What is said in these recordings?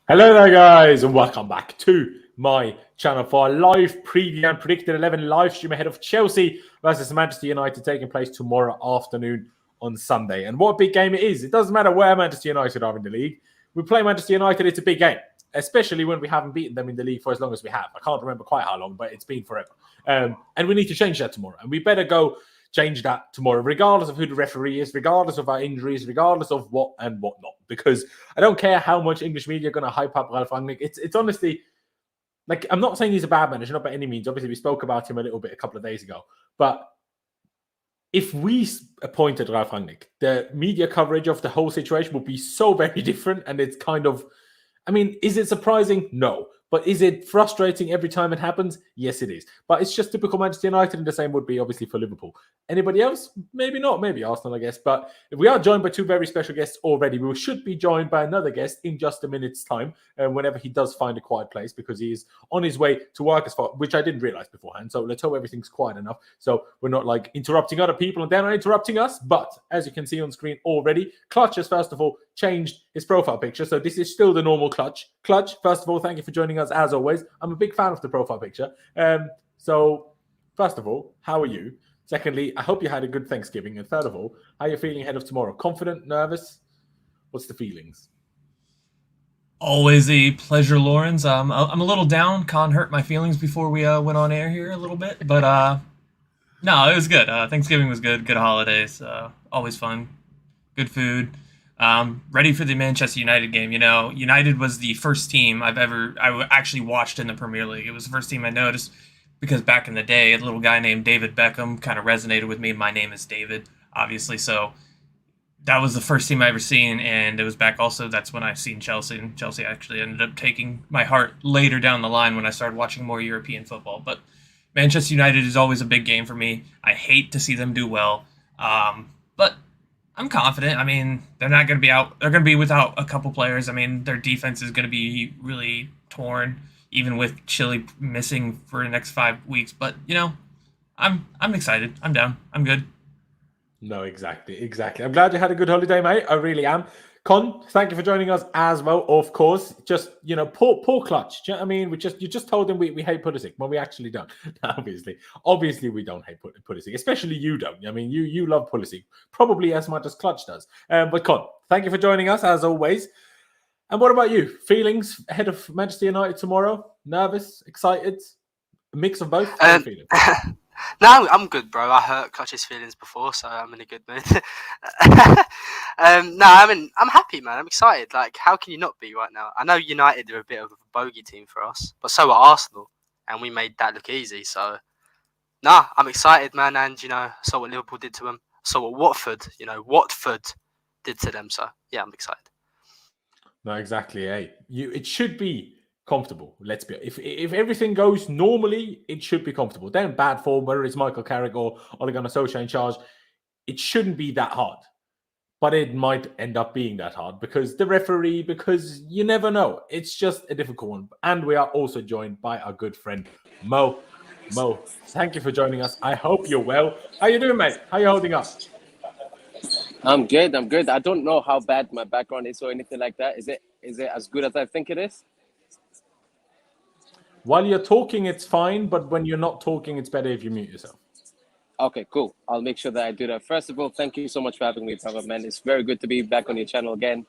Hello there, guys, and welcome back to my channel for a live preview and predicted 11 live stream ahead of Chelsea versus Manchester United taking place tomorrow afternoon on Sunday. And what a big game it is. It doesn't matter where Manchester United are in the league. We play Manchester United, it's a big game, especially when we haven't beaten them in the league for as long as we have. I can't remember quite how long, but it's been forever. And we need to change that tomorrow. And we better go change that tomorrow, regardless of who the referee is, regardless of our injuries, regardless of what and what not. Because I don't care how much English media are going to hype up Ralf Rangnick. It's honestly, like, I'm not saying he's a bad manager, not by any means. Obviously, we spoke about him a little bit a couple of days ago. But if we appointed Ralf Rangnick, the media coverage of the whole situation would be so very different. And it's kind of, I mean, is it surprising? No. But is it frustrating every time it happens? Yes, it is. But it's just typical Manchester United, and the same would be obviously for Liverpool. Anybody else? Maybe not. Maybe Arsenal, I guess. But we are joined by two very special guests already. We should be joined by another guest in just a minute's time, whenever he does find a quiet place, because he is on his way to work, as far, which I didn't realize beforehand. So let's hope everything's quiet enough, so we're not like interrupting other people and they're not interrupting us. But as you can see on screen already, Clutch has first of all changed his profile picture. So this is still the normal Clutch. Clutch, first of all, thank you for joining us as always. I'm a big fan of the profile picture. So first of all, how are you? Secondly, I hope you had a good Thanksgiving. And third of all, how are you feeling ahead of tomorrow? Confident, nervous? What's the feelings? Always a pleasure, Laurenz. I'm a little down. Con hurt my feelings before we went on air here a little bit, but no, it was good. Thanksgiving was good. Good holidays. Always fun. Good food. Ready for the Manchester United game. You know, United was the first team I actually watched in the Premier League. It was the first team I noticed because back in the day, a little guy named David Beckham kind of resonated with me. My name is David, obviously, so that was the first team I ever seen, and it was back also, that's when I seen Chelsea, and Chelsea actually ended up taking my heart later down the line when I started watching more European football. But Manchester United is always a big game for me. I hate to see them do well, but I'm confident. I mean, they're not going to be out. They're going to be without a couple players. I mean, their defense is going to be really torn, even with Chile missing for the next 5 weeks. But, you know, I'm excited. I'm down. I'm good. No, exactly. I'm glad you had a good holiday, mate. I really am. Con, thank you for joining us as well. Of course, just poor Clutch. Do you know what I mean? You just told him we hate Pulisic. Well, we actually don't. Obviously, we don't hate Pulisic. Especially you don't. I mean, you love Pulisic probably as much as Clutch does. But Con, thank you for joining us as always. And what about you? Feelings ahead of Manchester United tomorrow? Nervous? Excited? A mix of both? How are you feeling? No, I'm good, bro. I hurt Clutch's feelings before, so I'm in a good mood. I'm happy, man. I'm excited. Like, how can you not be right now? I know United are a bit of a bogey team for us, but so are Arsenal, and we made that look easy. So, I'm excited, man. And saw what Liverpool did to them. Saw what Watford did to them. So, yeah, I'm excited. No, exactly. Hey, it should be comfortable. Let's be. If everything goes normally, it should be comfortable. They're in bad form, whether it's Michael Carrick or Ole Gunnar Solskjaer in charge. It shouldn't be that hard, but it might end up being that hard because the referee. Because you never know. It's just a difficult one. And we are also joined by our good friend Mo. Mo, thank you for joining us. I hope you're well. How you doing, mate? How you holding up? I'm good. I don't know how bad my background is or anything like that. Is it as good as I think it is? While you're talking, it's fine, but when you're not talking, it's better if you mute yourself. Okay, cool. I'll make sure that I do that. First of all, thank you so much for having me, brother, man. It's very good to be back on your channel again.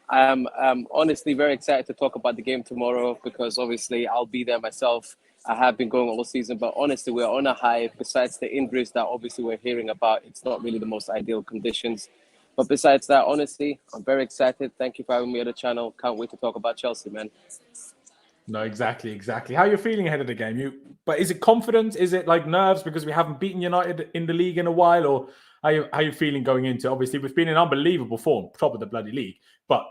I'm honestly very excited to talk about the game tomorrow because obviously I'll be there myself. I have been going all season, but honestly, we're on a high. Besides the injuries that obviously we're hearing about, it's not really the most ideal conditions. But besides that, honestly, I'm very excited. Thank you for having me on the channel. Can't wait to talk about Chelsea, man. No, exactly. How are you feeling ahead of the game? But is it confidence? Is it like nerves because we haven't beaten United in the league in a while? Or how are you feeling going into? Obviously, we've been in unbelievable form, top of the bloody league. But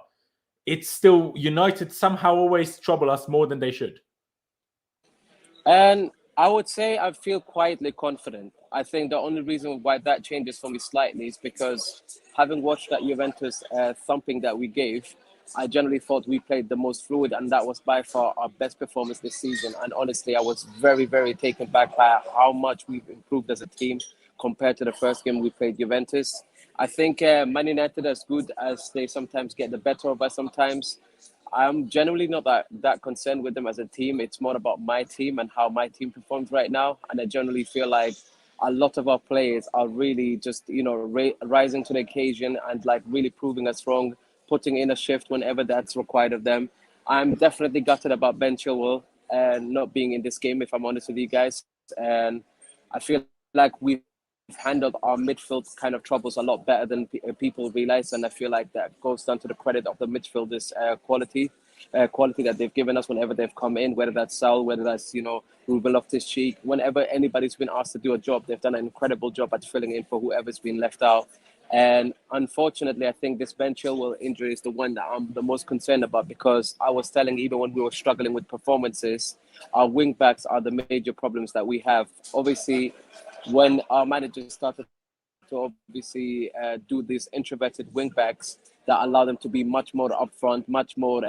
it's still United somehow always trouble us more than they should. And I would say I feel quietly confident. I think the only reason why that changes for me slightly is because having watched that Juventus thumping that we gave, I generally thought we played the most fluid, and that was by far our best performance this season. And honestly, I was very, very taken back by how much we've improved as a team compared to the first game we played Juventus. I think Man United, as good as they sometimes get the better of us sometimes, I'm generally not that concerned with them as a team. It's more about my team and how my team performs right now. And I generally feel like a lot of our players are really just, rising to the occasion and like really proving us wrong, putting in a shift whenever that's required of them. I'm definitely gutted about Ben Chilwell and not being in this game, if I'm honest with you guys. And I feel like we've handled our midfield kind of troubles a lot better than people realize, and I feel like that goes down to the credit of the midfielders' quality that they've given us whenever they've come in, whether that's Saul, whether that's Ruben Loftus-Cheek. Whenever anybody's been asked to do a job, they've done an incredible job at filling in for whoever's been left out. And unfortunately, I think this Ben Chilwell injury is the one that I'm the most concerned about, because I was telling, even when we were struggling with performances, our wing backs are the major problems that we have. Obviously, when our managers started to do these introverted wing backs that allow them to be much more upfront, much more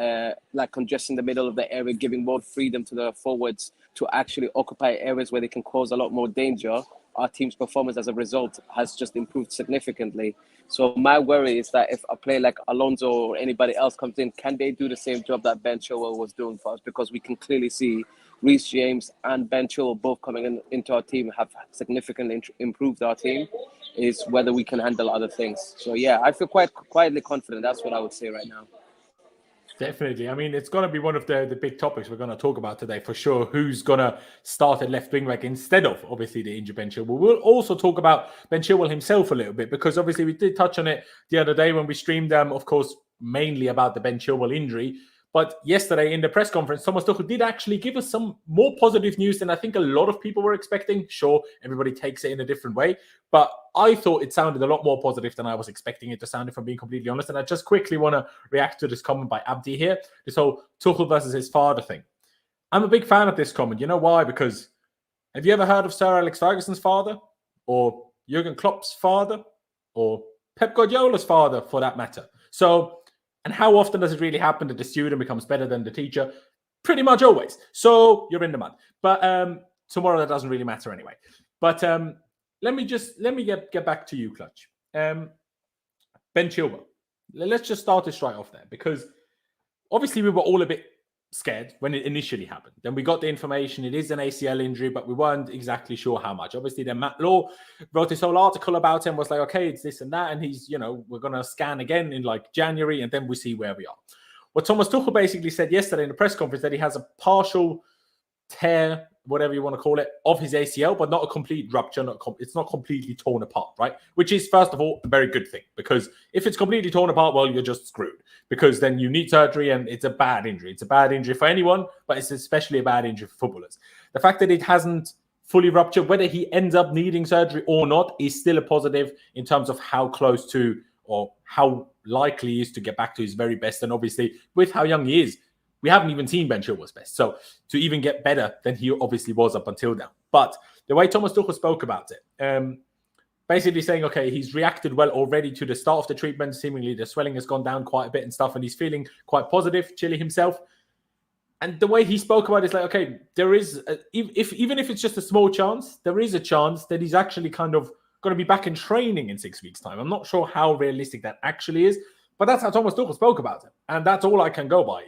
like congesting the middle of the area, giving more freedom to the forwards to actually occupy areas where they can cause a lot more danger, our team's performance as a result has just improved significantly. So my worry is that if a player like Alonso or anybody else comes in, can they do the same job that Ben Chilwell was doing for us? Because we can clearly see Reece James and Ben Chilwell both coming into our team have significantly improved our team. Is whether we can handle other things. So yeah, I feel quietly confident. That's what I would say right now. Definitely. I mean, it's going to be one of the big topics we're going to talk about today for sure. Who's going to start at left wing back instead of, obviously, the injured Ben Chilwell. We'll also talk about Ben Chilwell himself a little bit, because obviously we did touch on it the other day when we streamed them, of course, mainly about the Ben Chilwell injury. But yesterday in the press conference, Thomas Tuchel did actually give us some more positive news than I think a lot of people were expecting. Sure, everybody takes it in a different way, but I thought it sounded a lot more positive than I was expecting it to sound, if I'm being completely honest. And I just quickly want to react to this comment by Abdi here, this whole Tuchel versus his father thing. I'm a big fan of this comment. You know why? Because have you ever heard of Sir Alex Ferguson's father, or Jurgen Klopp's father, or Pep Guardiola's father, for that matter? So, and how often does it really happen that the student becomes better than the teacher? Pretty much always. So you're in the mud. But tomorrow that doesn't really matter anyway. But let me get back to you, Clutch. Ben Chilwell. Let's just start this right off there, because obviously we were all a bit scared when it initially happened. Then we got the information it is an ACL injury, but we weren't exactly sure how much. Obviously, then Matt Law wrote this whole article about him, was like, okay, it's this and that, and he's, we're going to scan again in like January, and then we see where we are. What Thomas Tuchel basically said yesterday in the press conference, that he has a partial tear, whatever you want to call it, of his ACL, but not a complete rupture. It's not completely torn apart, right? Which is, first of all, a very good thing, because if it's completely torn apart, well, you're just screwed, because then you need surgery, and it's a bad injury. It's a bad injury for anyone, but it's especially a bad injury for footballers. The fact that it hasn't fully ruptured, whether he ends up needing surgery or not, is still a positive in terms of how close to, or how likely he is to get back to his very best. And obviously, with how young he is, we haven't even seen Ben Chilwell's best. So to even get better than he obviously was up until now. But the way Thomas Tuchel spoke about it, basically saying, okay, he's reacted well already to the start of the treatment. Seemingly the swelling has gone down quite a bit and stuff, and he's feeling quite positive, chilly himself. And the way he spoke about it is like, okay, there is, even if it's just a small chance, there is a chance that he's actually kind of going to be back in training in 6 weeks' time. I'm not sure how realistic that actually is, but that's how Thomas Tuchel spoke about it. And that's all I can go by,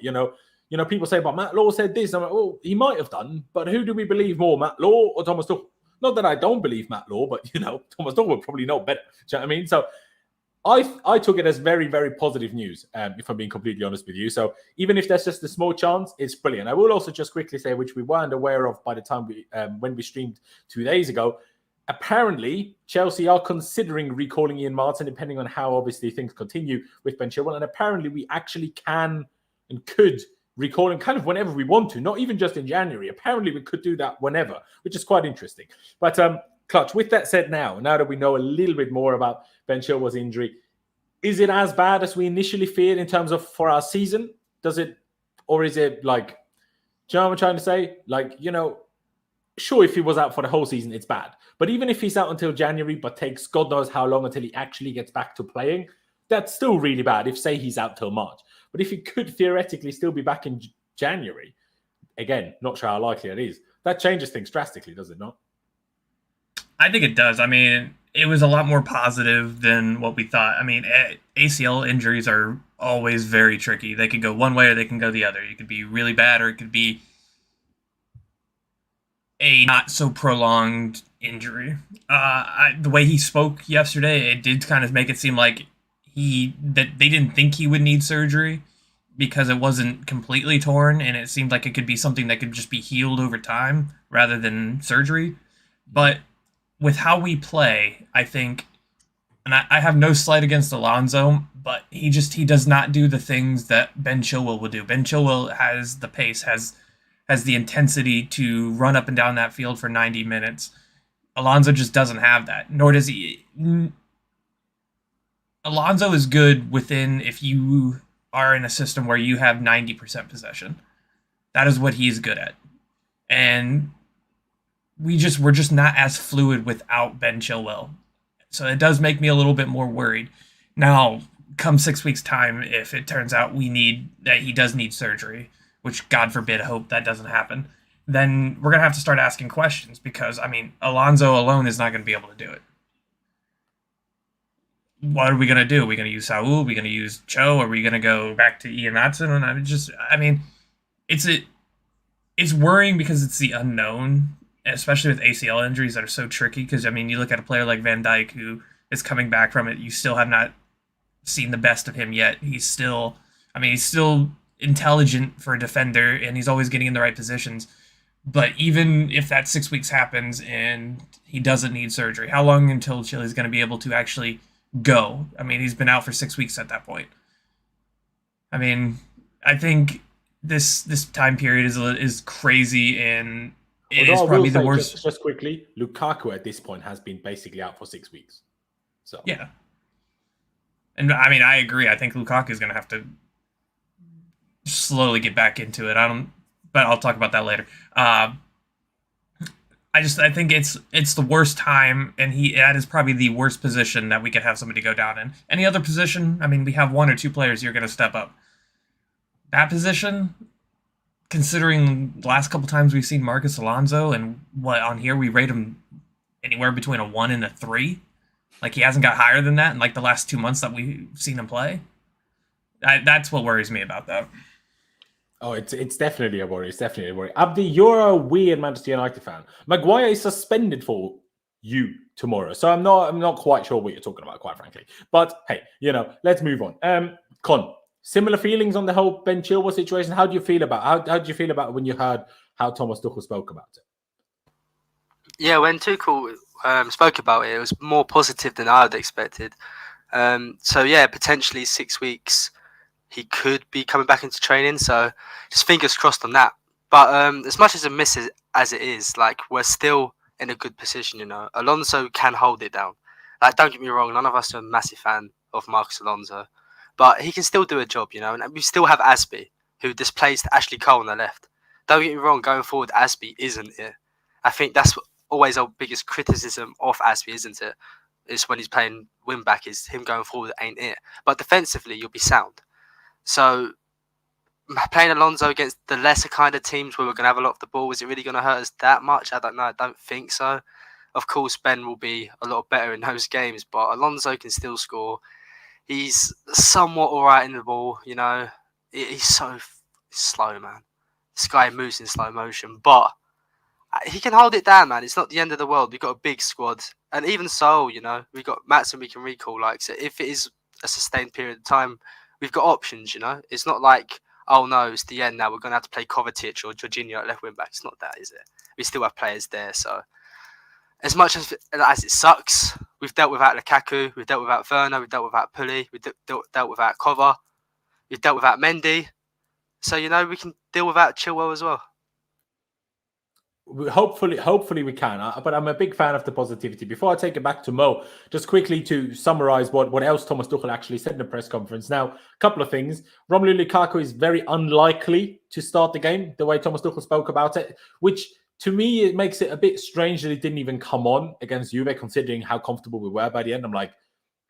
people say, but Matt Law said this. I'm like, well, he might have done, but who do we believe more, Matt Law or Thomas Tuchel? Not that I don't believe Matt Law, but, Thomas Tuchel would probably know better. Do you know what I mean? So I took it as very, very positive news, if I'm being completely honest with you. So even if there's just a small chance, it's brilliant. I will also just quickly say, which we weren't aware of by the time when we streamed 2 days ago, apparently Chelsea are considering recalling Ian Martin, depending on how obviously things continue with Ben Chilwell. And apparently we actually can and could recall him kind of whenever we want to, not even just in January. Apparently we could do that whenever, which is quite interesting. But Clutch, with that said, now that we know a little bit more about Ben Chilwell's injury, is it as bad as we initially feared in terms of for our season? Does it, or is it like, do you know what I'm trying to say? Like, sure, if he was out for the whole season, it's bad. But even if he's out until January, but takes God knows how long until he actually gets back to playing, that's still really bad if, say, he's out till March. But if he could theoretically still be back in January, again, not sure how likely it is, that changes things drastically, does it not? I think it does. I mean, it was a lot more positive than what we thought. I mean, ACL injuries are always very tricky. They could go one way or they can go the other. It could be really bad or it could be a not so prolonged injury. The way he spoke yesterday, it did kind of make it seem like that they didn't think he would need surgery because it wasn't completely torn, and it seemed like it could be something that could just be healed over time rather than surgery. But with how we play, I think, and I have no slight against Alonso, but he does not do the things that Ben Chilwell will do. Ben Chilwell has the pace, has the intensity to run up and down that field for 90 minutes. Alonso just doesn't have that, nor does he. Alonso is good within if you are in a system where you have 90% possession. That is what he's good at. And we're just not as fluid without Ben Chilwell. So it does make me a little bit more worried. Now, come 6 weeks' time, if it turns out that he does need surgery, which God forbid, I hope that doesn't happen, then we're going to have to start asking questions because, Alonso alone is not going to be able to do it. What are we going to do? Are we going to use Saul? Are we going to use Cho? Are we going to go back to Ian Maatsen? And it's worrying because it's the unknown, especially with ACL injuries that are so tricky. Because, you look at a player like Van Dijk who is coming back from it. You still have not seen the best of him yet. He's still intelligent for a defender, and he's always getting in the right positions. But even if that 6 weeks happens and he doesn't need surgery, how long until Chile's going to be able to actually go? He's been out for 6 weeks at that point. I think this time period is crazy, and it is probably the worst. Just quickly, Lukaku at this point has been basically out for 6 weeks. So yeah, and I agree. I think Lukaku is going to have to slowly get back into it. But I'll talk about that later. I think it's the worst time, and that is probably the worst position that we could have somebody go down in. Any other position, we have one or two players who are going to step up. That position, considering the last couple times we've seen Marcos Alonso, and on here we rate him anywhere between a 1 and a 3. Like, he hasn't got higher than that in the last 2 months that we've seen him play. That's what worries me about that. Oh, it's definitely a worry. It's definitely a worry. Abdi, you're a weird Manchester United fan. Maguire is suspended for you tomorrow, so I'm not quite sure what you're talking about, quite frankly. But hey, let's move on. Con, similar feelings on the whole Ben Chilwell situation. How do you feel about when you heard how Thomas Tuchel spoke about it? Yeah, when Tuchel spoke about it, it was more positive than I had expected. So yeah, potentially 6 weeks. He could be coming back into training, so just fingers crossed on that. But as much as a miss as it is, we're still in a good position, Alonso can hold it down. Don't get me wrong, none of us are a massive fan of Marcos Alonso, but he can still do a job, and we still have Azpi, who displaced Ashley Cole on the left. Don't get me wrong, going forward, Azpi isn't it. I think that's always our biggest criticism of Azpi, isn't it? Is when he's playing wing back, is him going forward ain't it. But defensively, you'll be sound. So, playing Alonso against the lesser kind of teams where we're going to have a lot of the ball, is it really going to hurt us that much? I don't know. I don't think so. Of course, Ben will be a lot better in those games, but Alonso can still score. He's somewhat all right in the ball, He's so slow, man. This guy moves in slow motion, but he can hold it down, man. It's not the end of the world. We've got a big squad. And even so, we've got Maatsen we can recall. So if it is a sustained period of time, we've got options, It's not like, oh no, it's the end now. We're going to have to play Kovacic or Jorginho at left wing back. It's not that, is it? We still have players there. So as much as it sucks, we've dealt without Lukaku, we've dealt without Werner, we've dealt without Pulli, we've dealt without Kova, we've dealt without Mendy. So, we can deal without Chilwell as well. Hopefully we can. But I'm a big fan of the positivity. Before I take it back to Mo, just quickly to summarize what else Thomas Tuchel actually said in the press conference. Now, a couple of things. Romelu Lukaku is very unlikely to start the game, the way Thomas Tuchel spoke about it, which to me, it makes it a bit strange that he didn't even come on against Juve, considering how comfortable we were by the end. I'm like,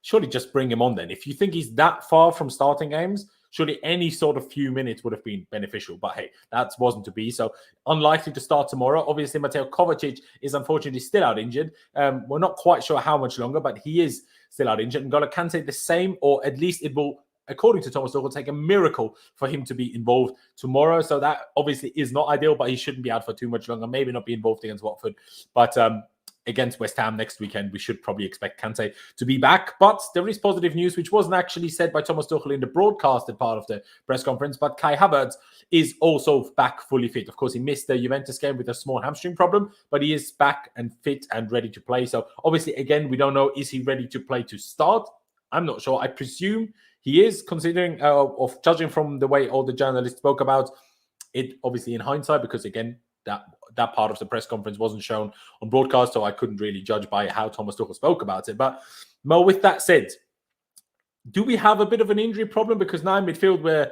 surely just bring him on then. If you think he's that far from starting games, surely any sort of few minutes would have been beneficial. But hey, that wasn't to be. So unlikely to start tomorrow. Obviously, Mateo Kovacic is unfortunately still out injured. We're not quite sure how much longer, but he is still out injured. And Kante the same, or at least it will according to Thomas Tuchel, take a miracle for him to be involved tomorrow. So that obviously is not ideal, but he shouldn't be out for too much longer. Maybe not be involved against Watford, but against West Ham next weekend, we should probably expect Kante to be back. But there is positive news, which wasn't actually said by Thomas Tuchel in the broadcasted part of the press conference, but Kai Havertz is also back fully fit. Of course, he missed the Juventus game with a small hamstring problem, but he is back and fit and ready to play. So obviously, again, we don't know, is he ready to play to start? I'm not sure. I presume he is, considering, of judging from the way all the journalists spoke about it, obviously in hindsight, because again, that part of the press conference wasn't shown on broadcast, so I couldn't really judge by how Thomas Tuchel spoke about it. But Mo, with that said, do we have a bit of an injury problem? Because now in midfield,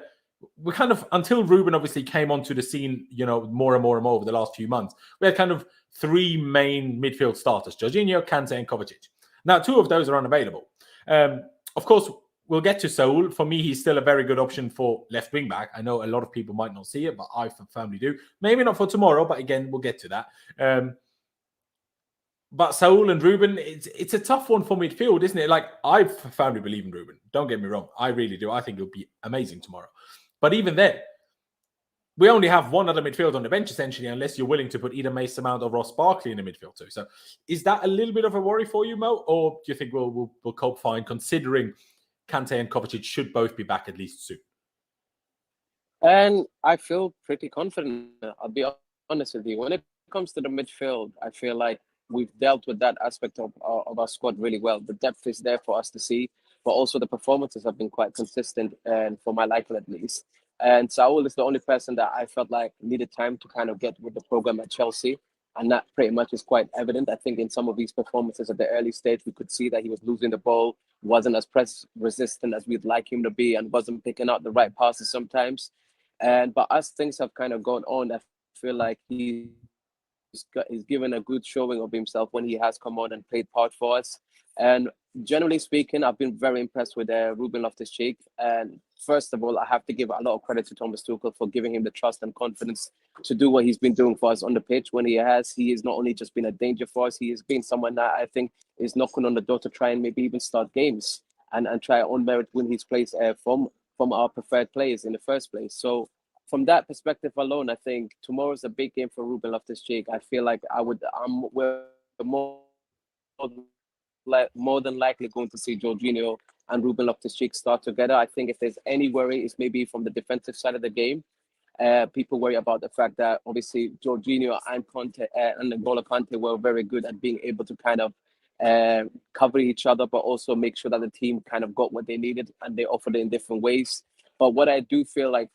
we kind of, until Ruben obviously came onto the scene, more and more over the last few months, we had kind of three main midfield starters: Jorginho, Kante, and Kovacic. Now, two of those are unavailable. Of course, we'll get to Saul. For me, he's still a very good option for left wing back. I know a lot of people might not see it, but I firmly do. Maybe not for tomorrow, but again, we'll get to that. But Saul and Ruben, it's a tough one for midfield, isn't it? Like, I firmly believe in Ruben. Don't get me wrong. I really do. I think it'll be amazing tomorrow. But even then, we only have one other midfield on the bench, essentially, unless you're willing to put either Mason Mount or Ross Barkley in the midfield too. So is that a little bit of a worry for you, Mo? Or do you think we'll cope fine, considering Kante and Kovacic should both be back at least soon? And I feel pretty confident. I'll be honest with you. When it comes to the midfield, I feel like we've dealt with that aspect of our squad really well. The depth is there for us to see, but also the performances have been quite consistent, and for my liking at least. And Saul is the only person that I felt like needed time to kind of get with the program at Chelsea. And that pretty much is quite evident. I think in some of these performances at the early stage, we could see that he was losing the ball, wasn't as press resistant as we'd like him to be, and wasn't picking out the right passes sometimes. But as things have kind of gone on, I feel like he's given a good showing of himself when he has come on and played part for us. And generally speaking, I've been very impressed with Ruben Loftus-Cheek. And first of all, I have to give a lot of credit to Thomas Tuchel for giving him the trust and confidence to do what he's been doing for us on the pitch. When he has not only just been a danger for us, he has been someone that I think is knocking on the door to try and maybe even start games and try on merit win his place from our preferred players in the first place. So from that perspective alone, I think tomorrow's a big game for Ruben Loftus-Cheek. I feel like we're more than likely going to see Jorginho and Ruben Loftus-Cheek start together. I think if there's any worry, it's maybe from the defensive side of the game. People worry about the fact that obviously Jorginho and Kante and N'Golo Kante were very good at being able to kind of cover each other, but also make sure that the team kind of got what they needed and they offered it in different ways. But what I do feel like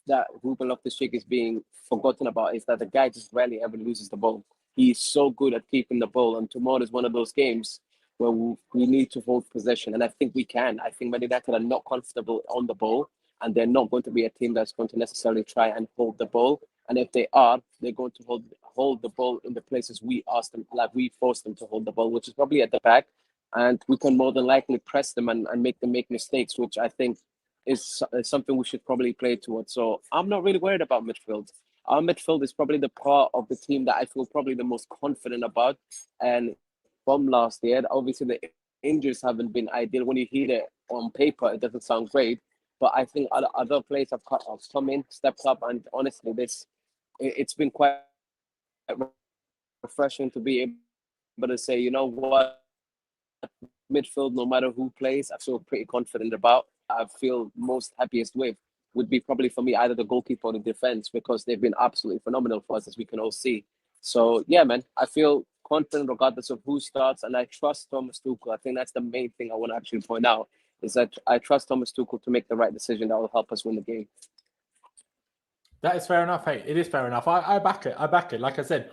that Ruben Loftus-Cheek is being forgotten about is that the guy just rarely ever loses the ball. He's so good at keeping the ball, and tomorrow is one of those games where we need to hold possession, and I think we can. I think Man United are not comfortable on the ball, and they're not going to be a team that's going to necessarily try and hold the ball. And if they are, they're going to hold the ball in the places we ask them, like we force them to hold the ball, which is probably at the back, and we can more than likely press them and make them make mistakes, which I think is something we should probably play towards. So I'm not really worried about midfield. Our midfield is probably the part of the team that I feel probably the most confident about. And from last year, obviously the injuries haven't been ideal. When you hear it on paper, it doesn't sound great. But I think other players have come in, stepped up, and honestly, it's been quite refreshing to be able to say, you know what, midfield, no matter who plays, I feel pretty confident about. I feel most happiest with would be probably for me either the goalkeeper or the defense, because they've been absolutely phenomenal for us, as we can all see. So yeah, man, I feel confident regardless of who starts, and I trust Thomas Tuchel. I think that's the main thing I want to actually point out, is that I trust Thomas Tuchel to make the right decision that will help us win the game. That is fair enough. Hey, it is fair enough. I back it. Like I said,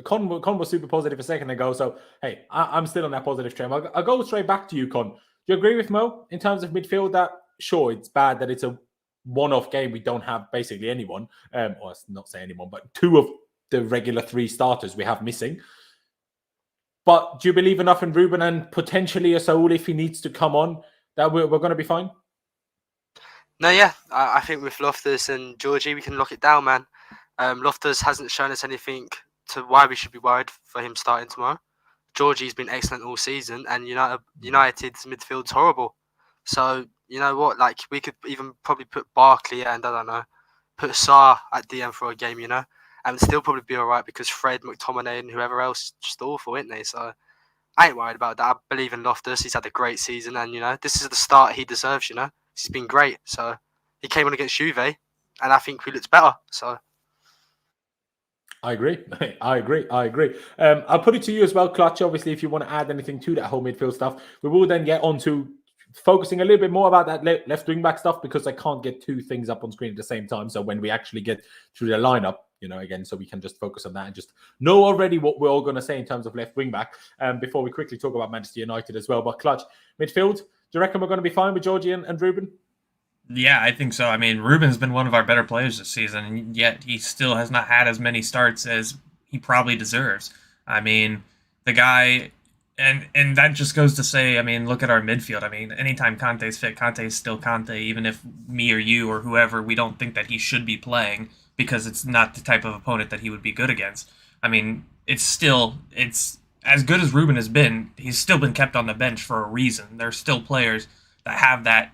Con was super positive a second ago. So, hey, I'm still on that positive train. I'll go straight back to you, Con. Do you agree with Mo in terms of midfield that, sure, it's bad that it's a one-off game. We don't have basically anyone, or not say anyone, but two of the regular three starters we have missing. But do you believe enough in Ruben and potentially a Saul if he needs to come on that we're going to be fine? No, yeah, I think with Loftus and Georgie, we can lock it down, man. Loftus hasn't shown us anything to why we should be worried for him starting tomorrow. Georgie's been excellent all season, and United's midfield's horrible. So you know what? Like, we could even probably put Barkley and, I don't know, put Sarr at DM for a game, you know? And still probably be all right because Fred, McTominay, and whoever else just awful, isn't they? So I ain't worried about that. I believe in Loftus. He's had a great season, and, you know, this is the start he deserves, you know? He's been great. So he came on against Juve, and I think we looked better. So I agree. I agree. I'll put it to you as well, Clutch. Obviously, if you want to add anything to that whole midfield stuff, we will then get on to focusing a little bit more about that left wing back stuff because I can't get two things up on screen at the same time. So when we actually get through the lineup, you know, again, so we can just focus on that and just know already what we're all going to say in terms of left wing back before we quickly talk about Manchester United as well. But Clutch, midfield, do you reckon we're going to be fine with Georgie and Ruben? Yeah, I think so. I mean, Ruben's been one of our better players this season, and yet he still has not had as many starts as he probably deserves. I mean, the guy, and that just goes to say, I mean, look at our midfield. I mean, anytime Kante's fit, Kante's still Kante, even if me or you or whoever, we don't think that he should be playing because it's not the type of opponent that he would be good against. I mean, it's as good as Ruben has been, he's still been kept on the bench for a reason. There's still players that have that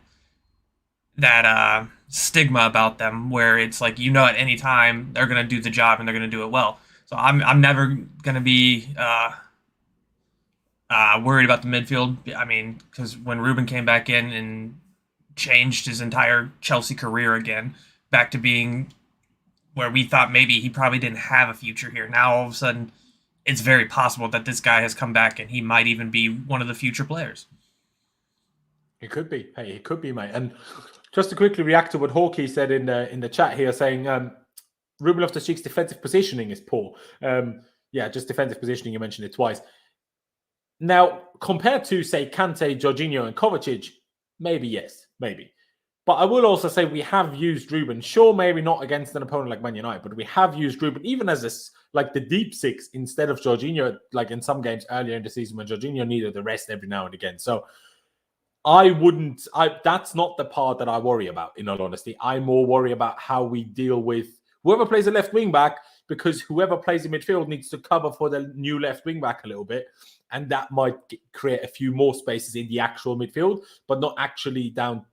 stigma about them where it's like, you know, at any time they're going to do the job and they're going to do it well. So I'm never going to be worried about the midfield. I mean, because when Ruben came back in and changed his entire Chelsea career again, back to being where we thought maybe he probably didn't have a future here. Now all of a sudden it's very possible that this guy has come back and he might even be one of the future players. It could be. Hey, it could be, mate. And just to quickly react to what Hawkeye said in the chat here, saying Ruben Loftus-Cheek's defensive positioning is poor. Yeah, just defensive positioning. You mentioned it twice. Now, compared to, say, Kante, Jorginho, and Kovacic, maybe yes, maybe. But I will also say we have used Ruben. Sure, maybe not against an opponent like Man United, but we have used Ruben even as the deep six instead of Jorginho, like in some games earlier in the season when Jorginho needed the rest every now and again. So that's not the part that I worry about, in all honesty. I more worry about how we deal with whoever plays a left wing back, because whoever plays in midfield needs to cover for the new left wing back a little bit. And that might create a few more spaces in the actual midfield, but not actually down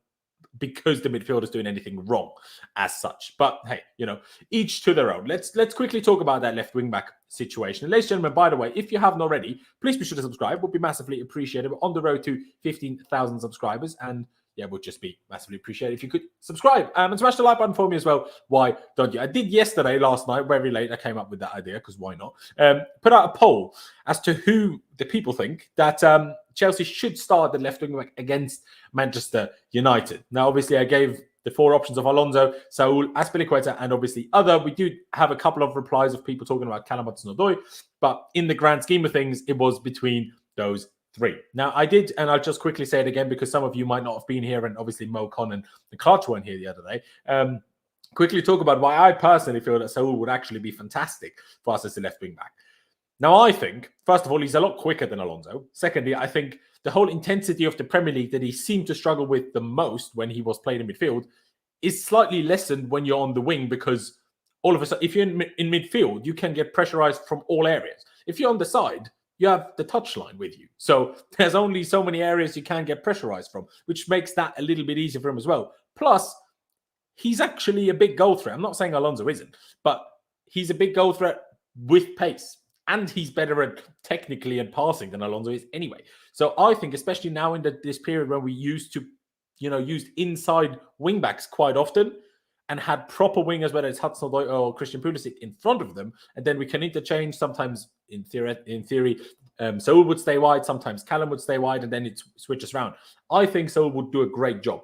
because the midfield is doing anything wrong as such. But hey, you know, each to their own. Let's quickly talk about that left wing back situation. And ladies and gentlemen, by the way, if you haven't already, please be sure to subscribe. Would be massively appreciated. We're on the road to 15,000 subscribers, and yeah, would just be massively appreciated if you could subscribe and smash the like button for me as well. Why don't you? I did yesterday, last night, very late. I came up with that idea because why not? Put out a poll as to who the people think that Chelsea should start the left wing back against Manchester United. Now, obviously, I gave the four options of Alonso, Saul, Azpilicueta, and obviously other. We do have a couple of replies of people talking about Callum Hudson-Odoi, but in the grand scheme of things, it was between those three. Now, I did, and I'll just quickly say it again because some of you might not have been here, and obviously Mo Con and the Clutch weren't here the other day. Quickly talk about why I personally feel that Saul would actually be fantastic for us as a left wing back. Now, I think, first of all, he's a lot quicker than Alonso. Secondly, I think the whole intensity of the Premier League that he seemed to struggle with the most when he was playing in midfield is slightly lessened when you're on the wing, because all of a sudden, if you're in midfield, you can get pressurized from all areas. If you're on the side, you have the touchline with you. So there's only so many areas you can get pressurized from, which makes that a little bit easier for him as well. Plus, he's actually a big goal threat. I'm not saying Alonso isn't, but he's a big goal threat with pace. And he's better at technically and passing than Alonso is anyway. So I think, especially now in this period where we used inside wing backs quite often and had proper wingers, whether it's Hudson-Odoi or Christian Pulisic in front of them, and then we can interchange. Sometimes, in theory, Saul would stay wide. Sometimes Callum would stay wide, and then it switches around. I think Saul would do a great job.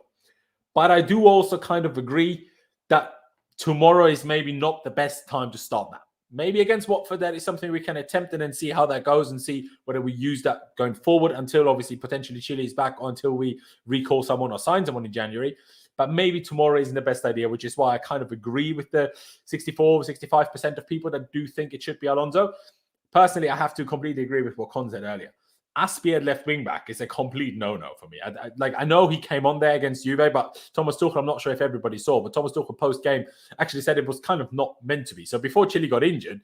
But I do also kind of agree that tomorrow is maybe not the best time to start that. Maybe against Watford, that is something we can attempt and then see how that goes and see whether we use that going forward until obviously potentially Chile is back or until we recall someone or sign someone in January. But maybe tomorrow isn't the best idea, which is why I kind of agree with the 65% of people that do think it should be Alonso. Personally, I have to completely agree with what Con said earlier. Aspie at left wing back is a complete no-no for me. I know he came on there against Juve, but Thomas Tuchel, I'm not sure if everybody saw, but Thomas Tuchel post-game actually said it was kind of not meant to be. So before Chile got injured,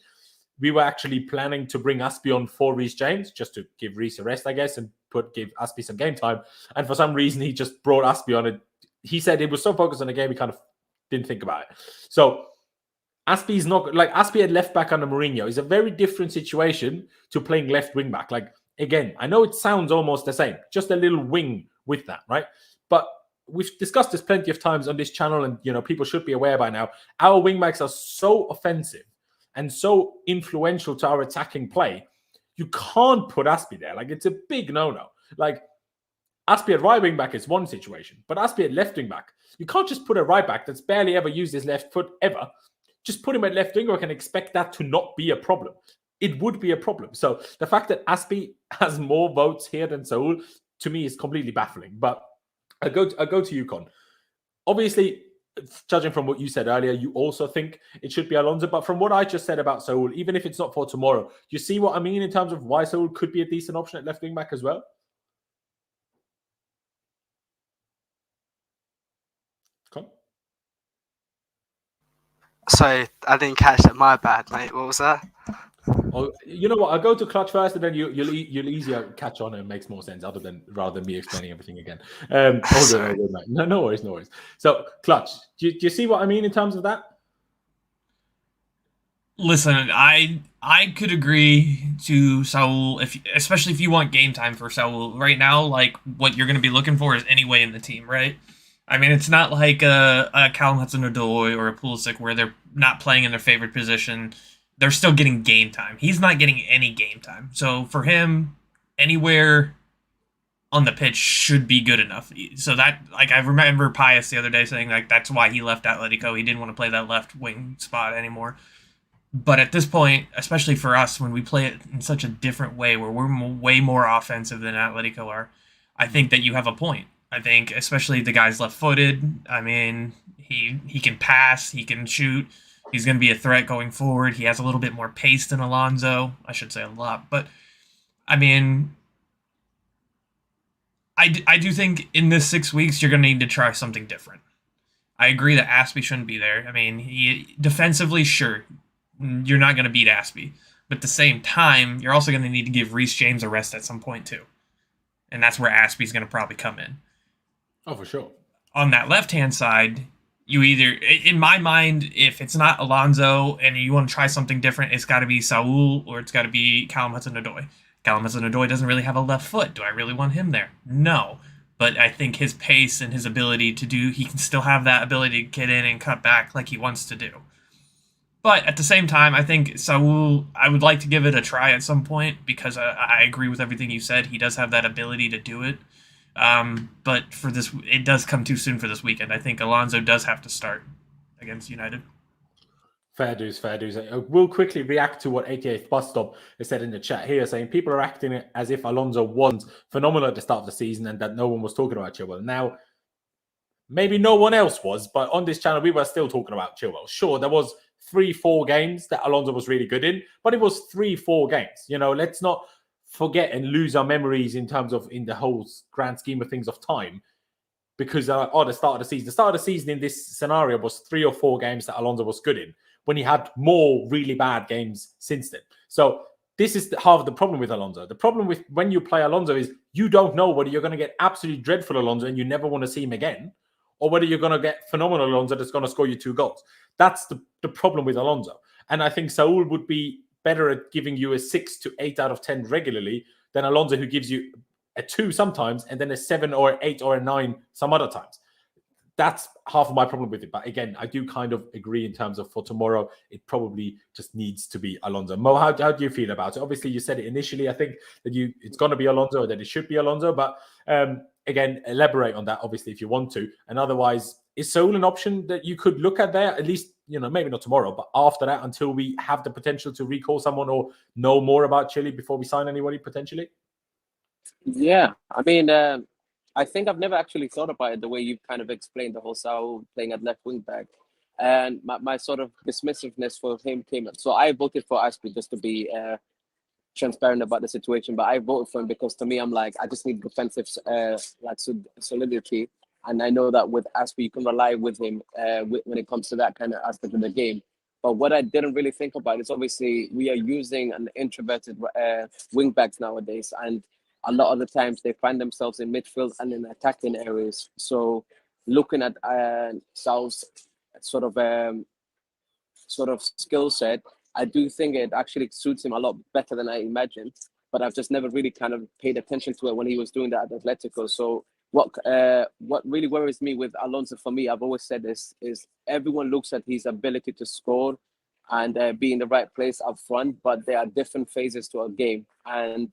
we were actually planning to bring Azpi on for Reece James, just to give Reece a rest, I guess, and give Azpi some game time. And for some reason, he just brought Azpi on it. He said he was so focused on the game, he kind of didn't think about it. So Azpi's not like Azpi at left back under Mourinho is a very different situation to playing left wing back. Like, again, I know it sounds almost the same, just a little wing with that, right? But we've discussed this plenty of times on this channel, and people should be aware by now. Our wing backs are so offensive and so influential to our attacking play. You can't put Azpi there. Like, it's a big no-no. Like, Azpi at right wing back is one situation, but Azpi at left wing back, you can't just put a right back that's barely ever used his left foot ever. Just put him at left wing back and expect that to not be a problem. It would be a problem. So the fact that Azpi has more votes here than Saul, to me, is completely baffling. But I go to you, Con. Obviously, judging from what you said earlier, you also think it should be Alonso. But from what I just said about Saul, even if it's not for tomorrow, you see what I mean in terms of why Saul could be a decent option at left wing back as well? Con? Sorry, I didn't catch that. My bad, mate. What was that? Oh, you know what? I'll go to Clutch first, and then you'll easier catch on, and it makes more sense rather than me explaining everything again. No worries. So, Clutch, do you see what I mean in terms of that? Listen, I could agree to Saul, especially if you want game time for Saul right now. Like, what you're going to be looking for is anyway in the team, right? I mean, it's not like a Callum Hudson-Odoi or a Pulisic where they're not playing in their favorite position. They're still getting game time. He's not getting any game time. So for him, anywhere on the pitch should be good enough. So that, like, I remember Pius the other day saying, like, that's why he left Atletico. He didn't want to play that left wing spot anymore. But at this point, especially for us, when we play it in such a different way, where we're way more offensive than Atletico are, I think that you have a point. I think, especially the guy's left-footed. I mean, he can pass, he can shoot. He's going to be a threat going forward. He has a little bit more pace than Alonso. I should say a lot. But, I mean, I do think in this 6 weeks, you're going to need to try something different. I agree that Azpi shouldn't be there. I mean, defensively, sure, you're not going to beat Azpi. But at the same time, you're also going to need to give Reece James a rest at some point, too. And that's where Azpi's going to probably come in. Oh, for sure. On that left-hand side, you either, in my mind, if it's not Alonso and you want to try something different, it's got to be Saul or it's got to be Callum Hudson-Odoi. Callum Hudson-Odoi doesn't really have a left foot. Do I really want him there? No. But I think his pace and his ability he can still have that ability to get in and cut back like he wants to do. But at the same time, I think Saul, I would like to give it a try at some point because I agree with everything you said. He does have that ability to do it. But for this, it does come too soon for this weekend. I think Alonso does have to start against United. Fair dues. We'll quickly react to what 88th Bus Stop has said in the chat here, saying people are acting as if Alonso wasn't phenomenal at the start of the season and that no one was talking about Chilwell. Now, maybe no one else was, but on this channel, we were still talking about Chilwell. Sure, there was 3-4 games that Alonso was really good in, but it was 3-4 games. Let's not forget and lose our memories in terms of in the whole grand scheme of things of time, because the start of the season in this scenario was 3 or 4 games that Alonso was good in, when he had more really bad games since then. So this is half of the problem with Alonso. The problem with when you play Alonso is you don't know whether you're going to get absolutely dreadful Alonso and you never want to see him again, or whether you're going to get phenomenal Alonso that's going to score you 2 goals. That's the problem with Alonso. And I think Saul would be better at giving you a 6 to 8 out of 10 regularly than Alonso, who gives you a 2 sometimes and then a 7 or 8 or a 9 some other times. That's half of my problem with it. But again, I do kind of agree in terms of for tomorrow, it probably just needs to be Alonso. Mo, how do you feel about it? Obviously, you said it initially, I think, that it's going to be Alonso or that it should be Alonso. But again, elaborate on that, obviously, if you want to. And otherwise, is Saul an option that you could look at there? At least, maybe not tomorrow, but after that, until we have the potential to recall someone or know more about Chile before we sign anybody, potentially? Yeah, I mean, I think I've never actually thought about it the way you've kind of explained the whole Saul playing at left wing back. And my sort of dismissiveness for him came up. So I voted for Azpi just to be transparent about the situation. But I voted for him because to me, I'm like, I just need defensive solidity. And I know that with Azpi, you can rely with him when it comes to that kind of aspect of the game. But what I didn't really think about is obviously we are using an introverted wing backs nowadays, and a lot of the times they find themselves in midfield and in attacking areas. So looking at Saul's sort of skill set, I do think it actually suits him a lot better than I imagined. But I've just never really kind of paid attention to it when he was doing that at Atletico. So what really worries me with Alonso, for me, I've always said this, is everyone looks at his ability to score and be in the right place up front, but there are different phases to a game. And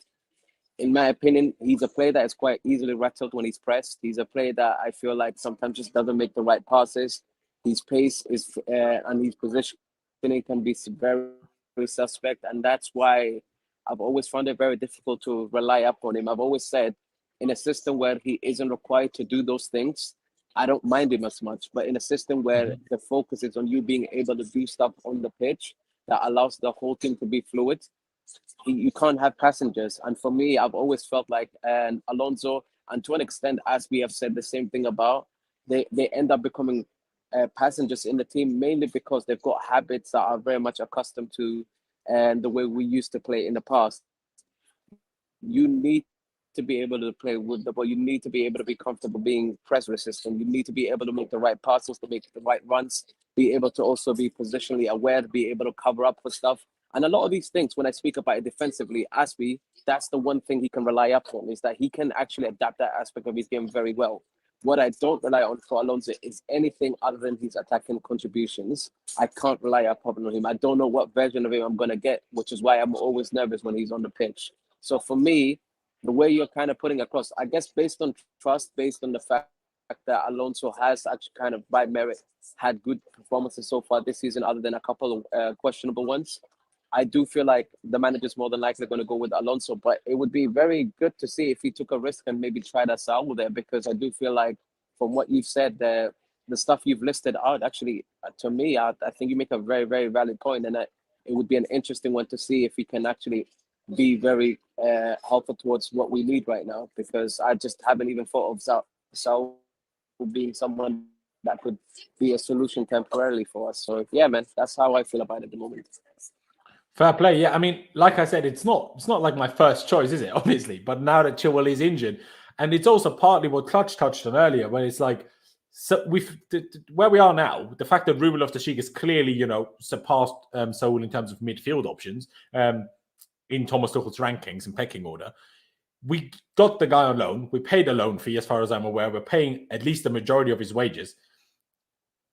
in my opinion, he's a player that is quite easily rattled when he's pressed. He's a player that I feel like sometimes just doesn't make the right passes. His pace is and his positioning can be very, very suspect, and that's why I've always found it very difficult to rely upon him. I've always said, in a system where he isn't required to do those things, I don't mind him as much. But in a system where the focus is on you being able to do stuff on the pitch that allows the whole team to be fluid, you can't have passengers. And for me, I've always felt like Alonso, and to an extent, as we have said the same thing about, they end up becoming passengers in the team, mainly because they've got habits that are very much accustomed to the way we used to play in the past. You need to be able to play with the ball. You need to be able to be comfortable being press resistant. You need to be able to make the right passes, to make the right runs, be able to also be positionally aware, to be able to cover up for stuff. And a lot of these things, when I speak about it defensively, that's the one thing he can rely upon, is that he can actually adapt that aspect of his game very well. What I don't rely on for Alonso is anything other than his attacking contributions. I can't rely upon him. I don't know what version of him I'm going to get, which is why I'm always nervous when he's on the pitch. So for me, the way you're kind of putting across, I guess based on trust, based on the fact that Alonso has actually kind of by merit had good performances so far this season, other than a couple of questionable ones, I do feel like the manager's more than likely going to go with Alonso. But it would be very good to see if he took a risk and maybe tried that Saul there, because I do feel like from what you've said, the stuff you've listed out, actually, to me, I think you make a very, very valid point. And it would be an interesting one to see if he can actually be very helpful towards what we need right now, because I just haven't even thought of Saul being someone that could be a solution temporarily for us. So yeah, man, that's how I feel about it at the moment. Fair play. Yeah, I mean, like I said, it's not like my first choice, is it? Obviously, but now that Chilwell is injured, and it's also partly what Clutch touched on earlier, when it's like, so where we are now, the fact that Ruben Loftus-Cheek is clearly, surpassed Saul in terms of midfield options in Thomas Tuchel's rankings and pecking order. We got the guy on loan. We paid a loan fee, as far as I'm aware. We're paying at least the majority of his wages.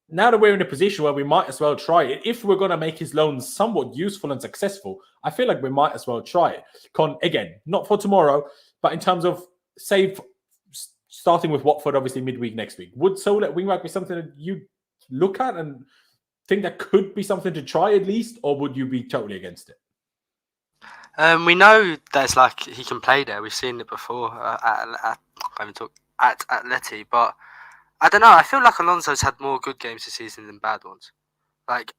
Now that we're in a position where we might as well try it, if we're going to make his loans somewhat useful and successful, I feel like we might as well try it. Again, not for tomorrow, but in terms of, starting with Watford, obviously midweek next week, would Saul at wingback be something that you look at and think that could be something to try at least, or would you be totally against it? We know that it's like he can play there. We've seen it before at Atleti, but I don't know. I feel like Alonso's had more good games this season than bad ones. Like,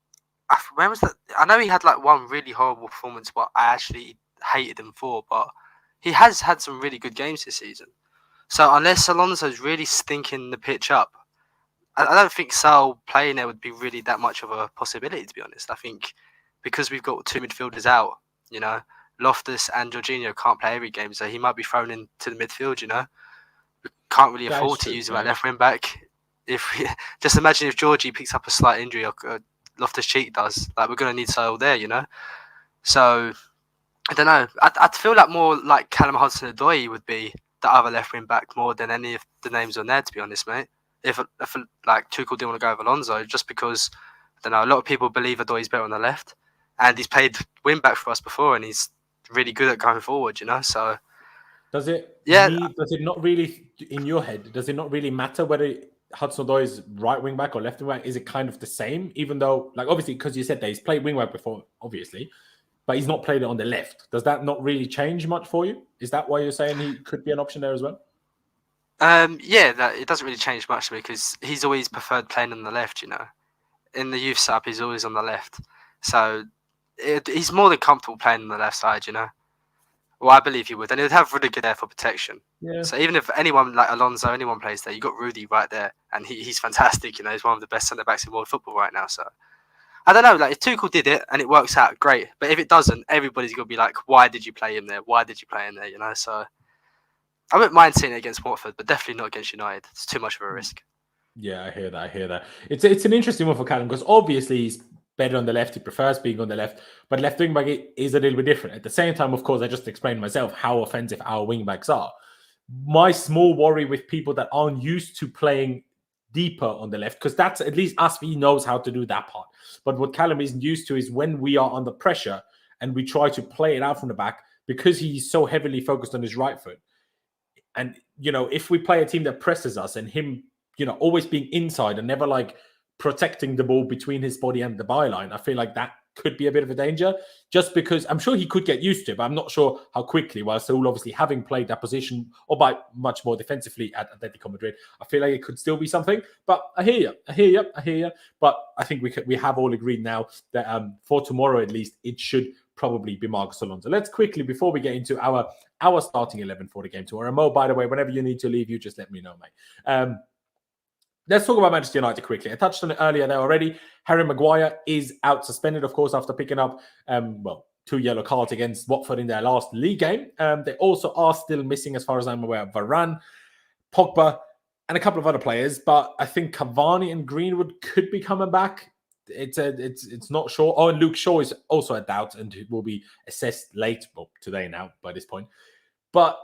when was that? I know he had like one really horrible performance, what I actually hated him for, but he has had some really good games this season. So unless Alonso's really stinking the pitch up, I don't think Saul playing there would be really that much of a possibility, to be honest. I think because we've got two midfielders out, Loftus and Jorginho can't play every game, so he might be thrown into the midfield, We can't really afford to use him at left wing back. Just imagine if Georgie picks up a slight injury or Loftus-Cheek does, like we're going to need Saul there, So I don't know. I'd feel like more like Callum Hudson-Odoi would be the other left wing back more than any of the names on there, to be honest, mate. If like Tuchel didn't want to go with Alonso, just because I don't know, a lot of people believe Odoi's better on the left, and he's played wing back for us before, and he's really good at going forward, So does it? Yeah. Does it not really, in your head? Does it not really matter whether Hudson-Odoi is right wing back or left wing back? Is it kind of the same? Even though, like, obviously, because you said that he's played wing back before, obviously, but he's not played it on the left. Does that not really change much for you? Is that why you're saying he could be an option there as well? It doesn't really change much because he's always preferred playing on the left. In the youth setup, he's always on the left, so he's more than comfortable playing on the left side. Well, I believe he would, and he'd have Rudiger there for protection. Yeah. So even if anyone like Alonso, anyone plays there, you got Rudy right there, and he's fantastic. He's one of the best centre backs in world football right now. So I don't know. Like if Tuchel did it and it works out, great. But if it doesn't, everybody's gonna be like, "Why did you play him there? Why did you play him there?" You know. So I wouldn't mind seeing it against Watford, but definitely not against United. It's too much of a risk. Yeah, I hear that. It's an interesting one for Callum because obviously he's better on the left. He prefers being on the left, but left wing back is a little bit different. At the same time, of course, I just explained myself how offensive our wing backs are. My small worry with people that aren't used to playing deeper on the left, because that's at least Aspi knows how to do that part. But what Callum isn't used to is when we are under pressure and we try to play it out from the back because he's so heavily focused on his right foot. And, if we play a team that presses us and him, always being inside and never like protecting the ball between his body and the byline, I feel like that could be a bit of a danger just because I'm sure he could get used to it, but I'm not sure how quickly. While Saul obviously having played that position, or by much more defensively at Atletico Madrid, I feel like it could still be something. But I hear you. But I think we have all agreed now that for tomorrow at least, it should probably be Marcos Alonso. Let's quickly, before we get into our starting 11 for the game tomorrow. And Mo, by the way, whenever you need to leave, you just let me know, mate. Let's talk about Manchester United quickly. I touched on it earlier there already. Harry Maguire is out suspended, of course, after picking up, 2 yellow cards against Watford in their last league game. They also are still missing, as far as I'm aware, Varane, Pogba, and a couple of other players. But I think Cavani and Greenwood could be coming back. It's not sure. Oh, and Luke Shaw is also a doubt and will be assessed late, well, today now by this point. But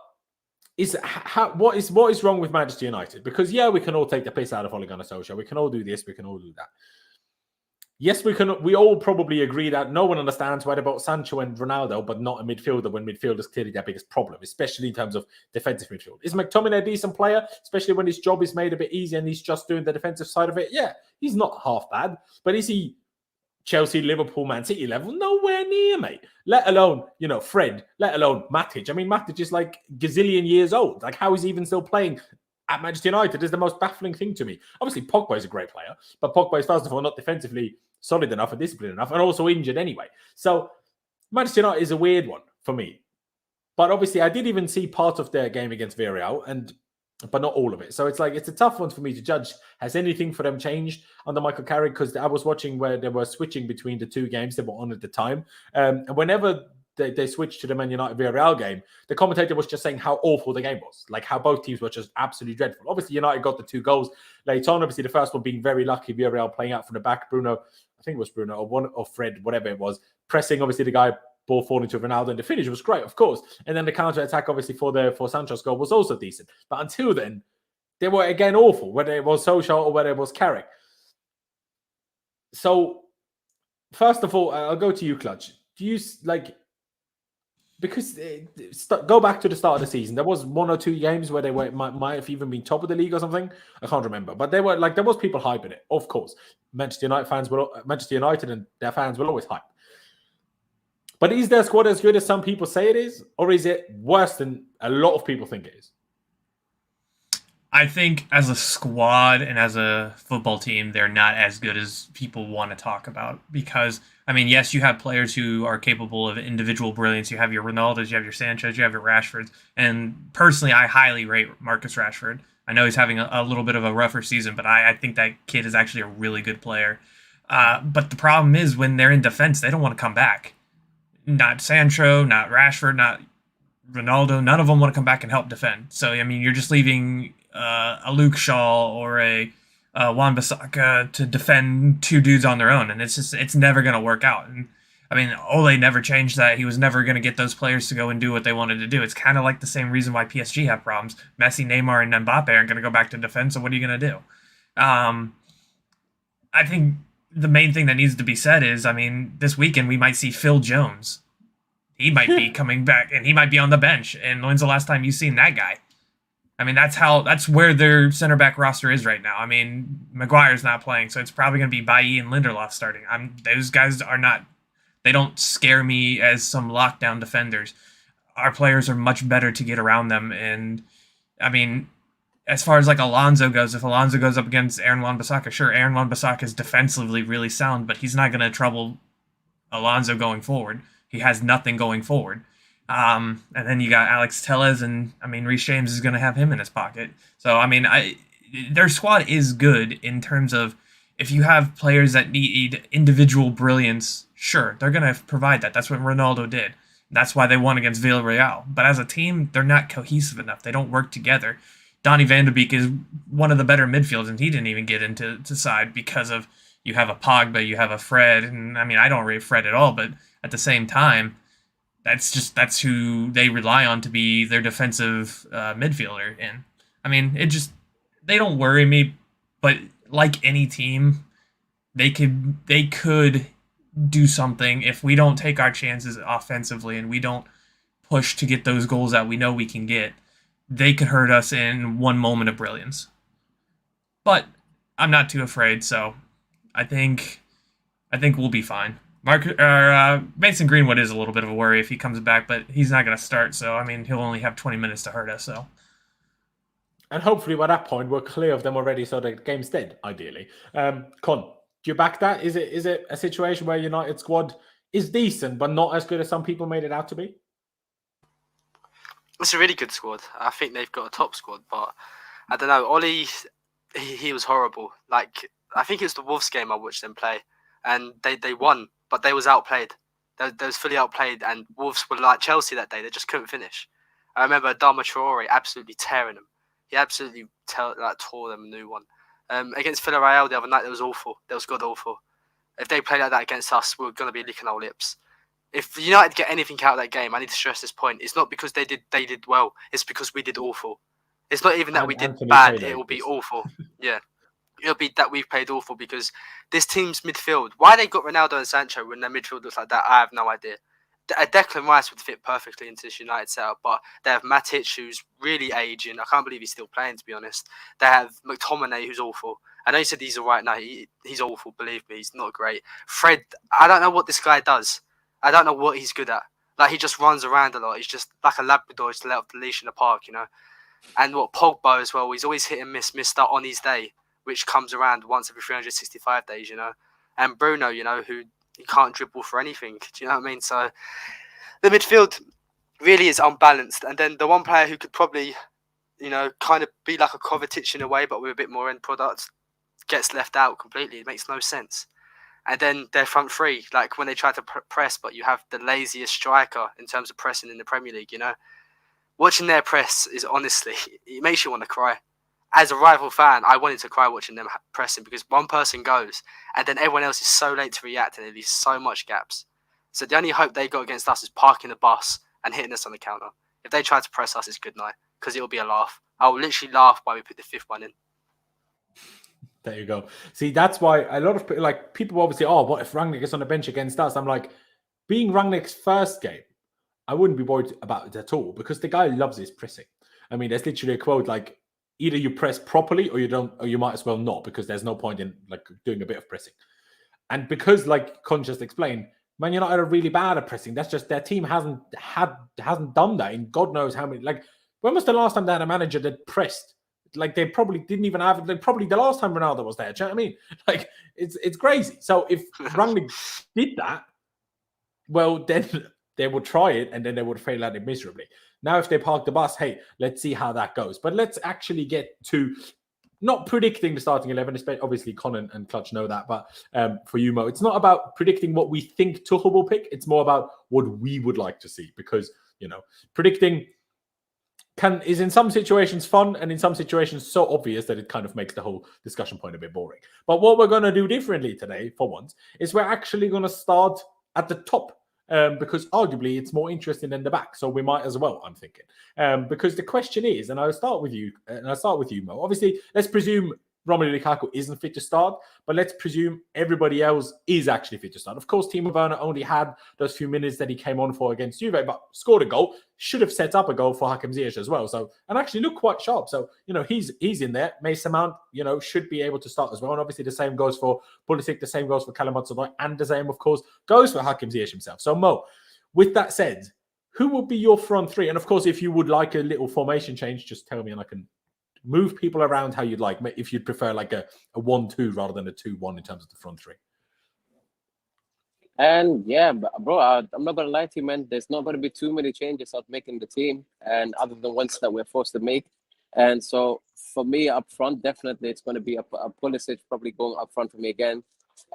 what is wrong with Manchester United? Because we can all take the piss out of Ole Gunnar Solskjaer. We can all do this. We can all do that. Yes, we can. We all probably agree that no one understands why they bought Sancho and Ronaldo, but not a midfielder when midfield is clearly their biggest problem, especially in terms of defensive midfield. Is McTominay a decent player, especially when his job is made a bit easier and he's just doing the defensive side of it? Yeah, he's not half bad. But is he Chelsea, Liverpool, Man City level? Nowhere near, mate. Let alone, Fred, let alone Matic. I mean, Matic is like gazillion years old. Like, how is he even still playing at Manchester United is the most baffling thing to me. Obviously, Pogba is a great player, but Pogba is, first of all, not defensively solid enough and disciplined enough, and also injured anyway. So, Manchester United is a weird one for me. But obviously, I did even see part of their game against Villarreal, but not all of it. So it's a tough one for me to judge. Has anything for them changed under Michael Carrick? Because I was watching where they were switching between the two games they were on at the time. And whenever they switched to the Man United Villarreal game, the commentator was just saying how awful the game was, like how both teams were just absolutely dreadful. Obviously, United got the 2 goals late on. Obviously, the first one being very lucky, Villarreal playing out from the back. Bruno, I think it was Bruno or Fred, whatever it was, pressing obviously the guy, ball falling to Ronaldo, and the finish was great, of course. And then the counter attack, obviously for Sancho's goal, was also decent. But until then, they were again awful, whether it was Solskjaer or whether it was Carrick. So, first of all, I'll go to you, Clutch. Do you because go back to the start of the season, there was 1 or 2 games where they might have even been top of the league or something. I can't remember, but there was people hyping it. Of course, Manchester United and their fans will always hype. But is their squad as good as some people say it is, or is it worse than a lot of people think it is? I think as a squad and as a football team, they're not as good as people want to talk about. Because, yes, you have players who are capable of individual brilliance. You have your Ronaldos, you have your Sanchos, you have your Rashfords. And personally, I highly rate Marcus Rashford. I know he's having a little bit of a rougher season, but I think that kid is actually a really good player. But the problem is when they're in defense, they don't want to come back. Not Sancho, not Rashford, not Ronaldo. None of them want to come back and help defend. So, you're just leaving a Luke Shaw or a Wan-Bissaka to defend 2 dudes on their own. And it's never going to work out. And Ole never changed that. He was never going to get those players to go and do what they wanted to do. It's kind of like the same reason why PSG have problems. Messi, Neymar, and Mbappe aren't going to go back to defense. So what are you going to do? I think the main thing that needs to be said is, this weekend we might see Phil Jones. He might be coming back, and he might be on the bench. And when's the last time you've seen that guy? That's where their center back roster is right now. Maguire's not playing, so it's probably going to be Bailly and Lindelof starting. Those guys they don't scare me as some lockdown defenders. Our players are much better to get around them. And, as far as Alonso goes, if Alonso goes up against Aaron Wan-Bissaka, sure, Aaron Wan-Bissaka is defensively really sound, but he's not going to trouble Alonso going forward. He has nothing going forward. And then you got Alex Tellez, and Reece James is going to have him in his pocket. So their squad is good in terms of If you have players that need individual brilliance, sure, they're going to provide that. That's what Ronaldo did. That's why they won against Villarreal. But as a team, they're not cohesive enough. They don't work together. Donny van de Beek is one of the better midfielders, and he didn't even get into side because of you have a Pogba, you have a Fred, and I mean, I don't rate Fred at all, but at the same time, that's who they rely on to be their defensive midfielder. And I mean, they don't worry me, but like any team, they could do something if we don't take our chances offensively and we don't push to get those goals that we know we can get. They could hurt us in one moment of brilliance. But I'm not too afraid, so I think we'll be fine. Mason Greenwood is a little bit of a worry if he comes back, but he's not going to start, so I mean he'll only have 20 minutes to hurt us. So, and hopefully by that point we're clear of them already, so the game's dead. Ideally, Con, do you back that? Is it a situation where United squad is decent but not as good as some people made it out to be? It's a really good squad. I think they've got a top squad, but I don't know. Ollie, he was horrible. Like I think it was the Wolves game I watched them play, and they won. But they was outplayed. They was fully outplayed, and Wolves were like Chelsea that day. They just couldn't finish. I remember Adama Traore absolutely tearing them. He absolutely tore them a new one. Against Villarreal the other night, that was awful. That was god awful. If they played like that against us, we're going to be licking our lips. If United get anything out of that game, I need to stress this point. It's not because they did well. It's because we did awful. It's not even that we did bad. It will be awful. Yeah. It'll be that we've played awful because this team's midfield, why they got Ronaldo and Sancho when their midfield looks like that, I have no idea. Declan Rice would fit perfectly into this United setup, but they have Matic, who's really aging. I can't believe he's still playing, to be honest. They have McTominay, who's awful. I know you said he's all right now. He's awful, believe me. He's not great. Fred, I don't know what this guy does. I don't know what he's good at. Like, he just runs around a lot. He's just like a Labrador just let off the leash in the park, you know. And what Pogba as well, he's always hit and missed out on his day, which comes around once every 365 days, you know. And Bruno, you know, who he can't dribble for anything. Do you know what I mean? So the midfield really is unbalanced. And then the one player who could probably, you know, kind of be like a Kovacic in a way, but with a bit more end product, gets left out completely. It makes no sense. And then their front three, like when they try to press, but you have the laziest striker in terms of pressing in the Premier League, you know. Watching their press is honestly, it makes you want to cry. As a rival fan, I wanted to cry watching them pressing because one person goes and then everyone else is so late to react and it leaves so much gaps. So the only hope they got against us is parking the bus and hitting us on the counter. If they try to press us, it's good night because it'll be a laugh. I will literally laugh while we put the fifth one in. There you go. See, that's why a lot of people obviously, oh, what if Rangnick is on the bench against us? I'm like, being Rangnick's first game, I wouldn't be worried about it at all because the guy loves his pressing. I mean, there's literally a quote like, either you press properly or you don't, or you might as well not because there's no point in like doing a bit of pressing. And because, like Con just explained, Man United are really bad at pressing. That's just their team hasn't done that in God knows how many. Like, when was the last time they had a manager that pressed? Like, they probably didn't even have. Like, probably the last time Ronaldo was there. Do you know what I mean? Like, it's crazy. So if Rangnick did that, well, then they would try it and then they would fail at it miserably. Now, if they park the bus, hey, let's see how that goes. But let's actually get to not predicting the starting 11. Obviously, Con and Clutch know that. But for you, Mo, it's not about predicting what we think Tuchel will pick. It's more about what we would like to see. Because, you know, predicting is in some situations fun and in some situations so obvious that it kind of makes the whole discussion point a bit boring. But what we're going to do differently today, for once, is we're actually going to start at the top. Because arguably it's more interesting than the back, so we might as well. I'm thinking because the question is, and I'll start with you, Mo. Obviously, let's presume Romelu Lukaku isn't fit to start, but let's presume everybody else is actually fit to start. Of course, Timo Werner only had those few minutes that he came on for against Juve, but scored a goal. Should have set up a goal for Hakim Ziyech as well. So, and actually looked quite sharp. So, you know, he's in there. Mason Mount, you know, should be able to start as well. And obviously the same goes for Pulisic, the same goes for Callum Hudson-Odoi, and the same, of course, goes for Hakim Ziyech himself. So, Mo, with that said, who would be your front three? And of course, if you would like a little formation change, just tell me and I can move people around how you'd like, if you'd prefer like a 1-2 rather than a 2-1 in terms of the front three. And yeah, bro, I'm not going to lie to you, man. There's not going to be too many changes of making the team, and other than ones that we're forced to make. And so for me up front, definitely it's going to be a Pulisic probably going up front for me again.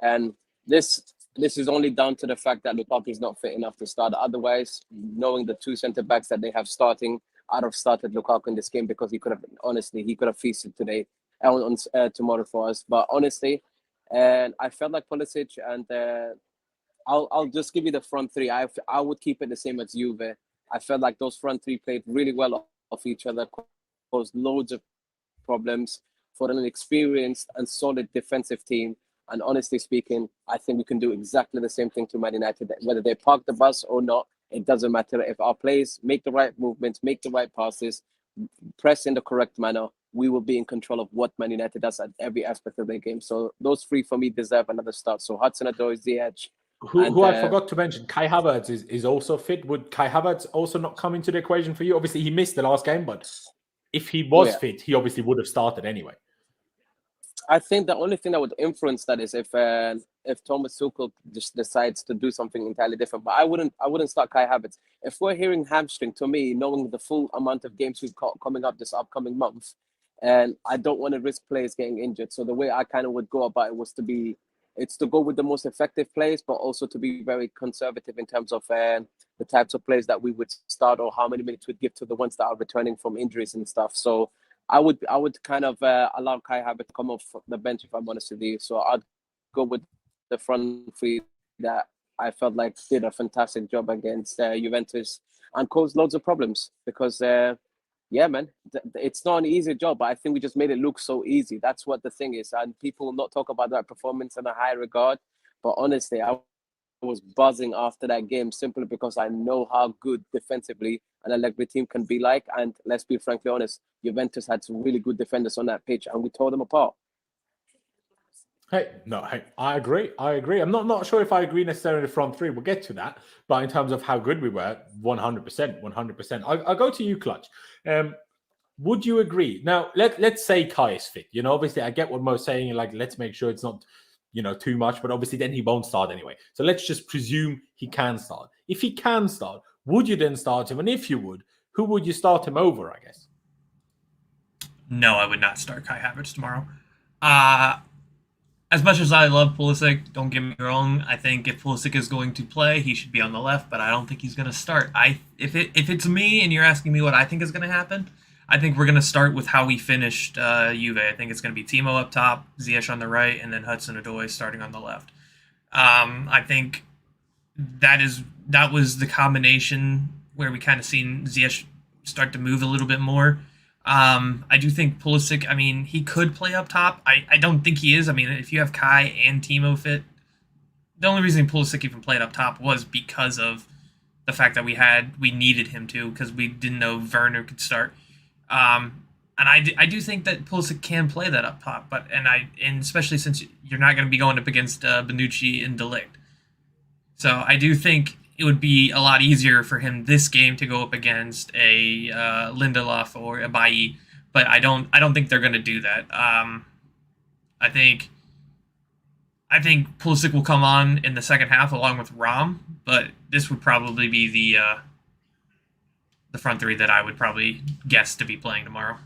And this is only down to the fact that Lukaku is not fit enough to start. Otherwise, knowing the two centre backs that they have starting, I'd have started Lukaku in this game because he could have feasted today on tomorrow for us. But honestly, and I felt like Pulisic, and I'll just give you the front three. I would keep it the same as Juve. I felt like those front three played really well off each other, caused loads of problems for an experienced and solid defensive team. And honestly speaking, I think we can do exactly the same thing to Man United. Whether they park the bus or not, it doesn't matter. If our players make the right movements, make the right passes, press in the correct manner, we will be in control of what Man United does at every aspect of their game. So those three for me deserve another start. So Hudson-Odoi, Ziyech. Who I forgot to mention, Kai Havertz is also fit. Would Kai Havertz also not come into the equation for you? Obviously, he missed the last game, but if he was fit, he obviously would have started anyway. I think the only thing that would influence that is if Thomas Tuchel just decides to do something entirely different. But I wouldn't start Kai Havertz. If we're hearing hamstring, to me, knowing the full amount of games we've got coming up this upcoming month, and I don't want to risk players getting injured. So the way I kind of would go about it was to go with the most effective players, but also to be very conservative in terms of the types of players that we would start or how many minutes we'd give to the ones that are returning from injuries and stuff. So I would kind of allow Kai Havertz to come off the bench if I'm honest with you. So I'd go with the front three that I felt like did a fantastic job against Juventus and caused loads of problems because, man, it's not an easy job, but I think we just made it look so easy. That's what the thing is. And people will not talk about that performance in a high regard. But honestly, I was buzzing after that game simply because I know how good defensively an Allegri team can be like. And let's be frankly honest, Juventus had some really good defenders on that pitch and we tore them apart. Hey, I agree. I'm not sure if I agree necessarily in the front three. We'll get to that. But in terms of how good we were, 100%. I'll go to you, Clutch. Would you agree? Now, let's say Kai is fit. Obviously, I get what Mo's saying. Like, let's make sure it's not, too much. But obviously, then he won't start anyway. So let's just presume he can start. If he can start, would you then start him? And if you would, who would you start him over, I guess? No, I would not start Kai Havertz tomorrow. As much as I love Pulisic, don't get me wrong, I think if Pulisic is going to play, he should be on the left, but I don't think he's going to start. If it's me and you're asking me what I think is going to happen, I think we're going to start with how we finished Juve. I think it's going to be Timo up top, Ziyech on the right, and then Hudson-Odoi starting on the left. I think that was the combination where we kind of seen Ziyech start to move a little bit more. I do think Pulisic, he could play up top. I don't think he is. If you have Kai and Timo fit, the only reason Pulisic even played up top was because of the fact that we needed him to, because we didn't know Werner could start. And I do think that Pulisic can play that up top, and especially since you're not going to be going up against Bonucci and De Ligt. So I do think it would be a lot easier for him this game to go up against a Lindelof or a Bailly, but I don't think they're going to do that. I think Pulisic will come on in the second half along with Ram, but this would probably be the front three that I would probably guess to be playing tomorrow.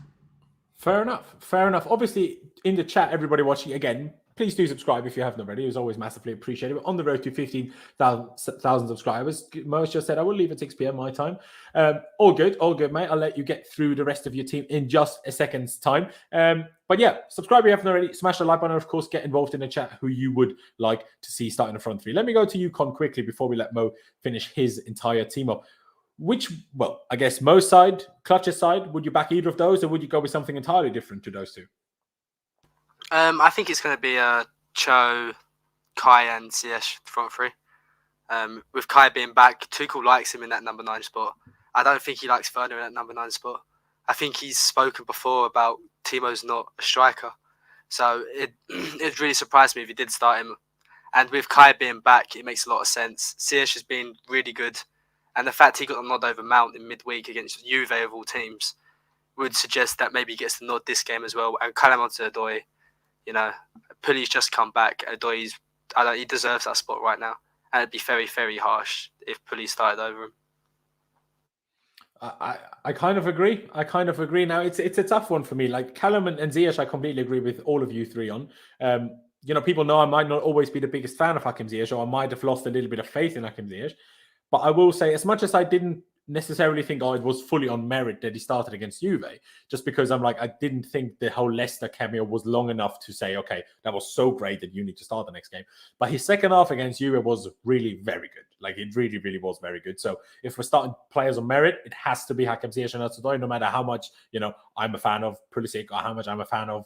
Fair enough. Obviously, in the chat, everybody watching again, please do subscribe if you haven't already. It was always massively appreciated. We're on the road to 15,000 subscribers. Most just said I will leave at 6 p.m. my time. All good, mate. I'll let you get through the rest of your team in just a second's time. But yeah, subscribe if you haven't already. Smash the like button. Of course, get involved in the chat who you would like to see starting the front three. Let me go to you, Con, quickly before we let Mo finish his entire team up. I guess Mo's side, Clutch's side, would you back either of those or would you go with something entirely different to those two? I think it's going to be Cho, Kai and Ziyech front three. With Kai being back, Tuchel likes him in that number 9 spot. I don't think he likes Werner in that number 9 spot. I think he's spoken before about Timo's not a striker. So it really surprised me if he did start him. And with Kai being back, it makes a lot of sense. Ziyech has been really good. And the fact he got the nod over Mount in midweek against Juve of all teams would suggest that maybe he gets the nod this game as well. And Callum Hudson-Odoi, Puli's just come back. He deserves that spot right now. And it'd be very, very harsh if Puli started over him. I kind of agree. I kind of agree. Now it's a tough one for me. Like Callum and Ziyech, I completely agree with all of you three on. People know I might not always be the biggest fan of Hakim Ziyech, or I might have lost a little bit of faith in Hakim Ziyech. But I will say, as much as I didn't necessarily think it was fully on merit that he started against Juve, just because I didn't think the whole Leicester cameo was long enough to say, okay, that was so great that you need to start the next game. But his second half against Juve was really very good. Like, it really, really was very good. So if we're starting players on merit, it has to be Hakim Ziyech and Hudson-Odoi, no matter how much, I'm a fan of Pulisic or how much I'm a fan of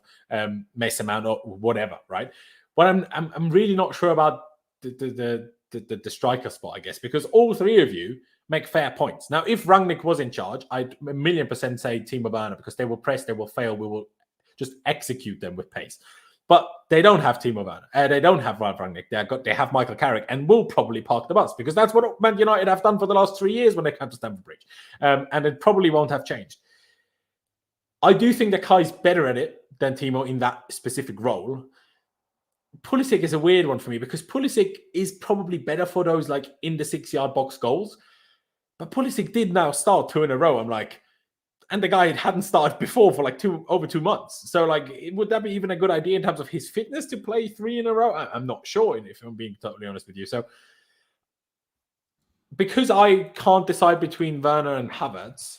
Mason Mount or whatever, right? But I'm really not sure about the striker spot, I guess, because all three of you make fair points. Now, if Rangnick was in charge, I'd 1,000,000% say Timo Werner, because they will press, they will fail, we will just execute them with pace. But they don't have Timo Werner. They don't have Ralf Rangnick. They have Michael Carrick, and will probably park the bus, because that's what Man United have done for the last 3 years when they come to Stamford Bridge. And it probably won't have changed. I do think that Kai's better at it than Timo in that specific role. Pulisic is a weird one for me, because Pulisic is probably better for those like in the 6-yard box goals. But Pulisic did now start 2 in a row. I'm like, and the guy hadn't started before for like over 2 months. So like, would that be even a good idea in terms of his fitness to play 3 in a row? I'm not sure, if I'm being totally honest with you. So because I can't decide between Werner and Havertz,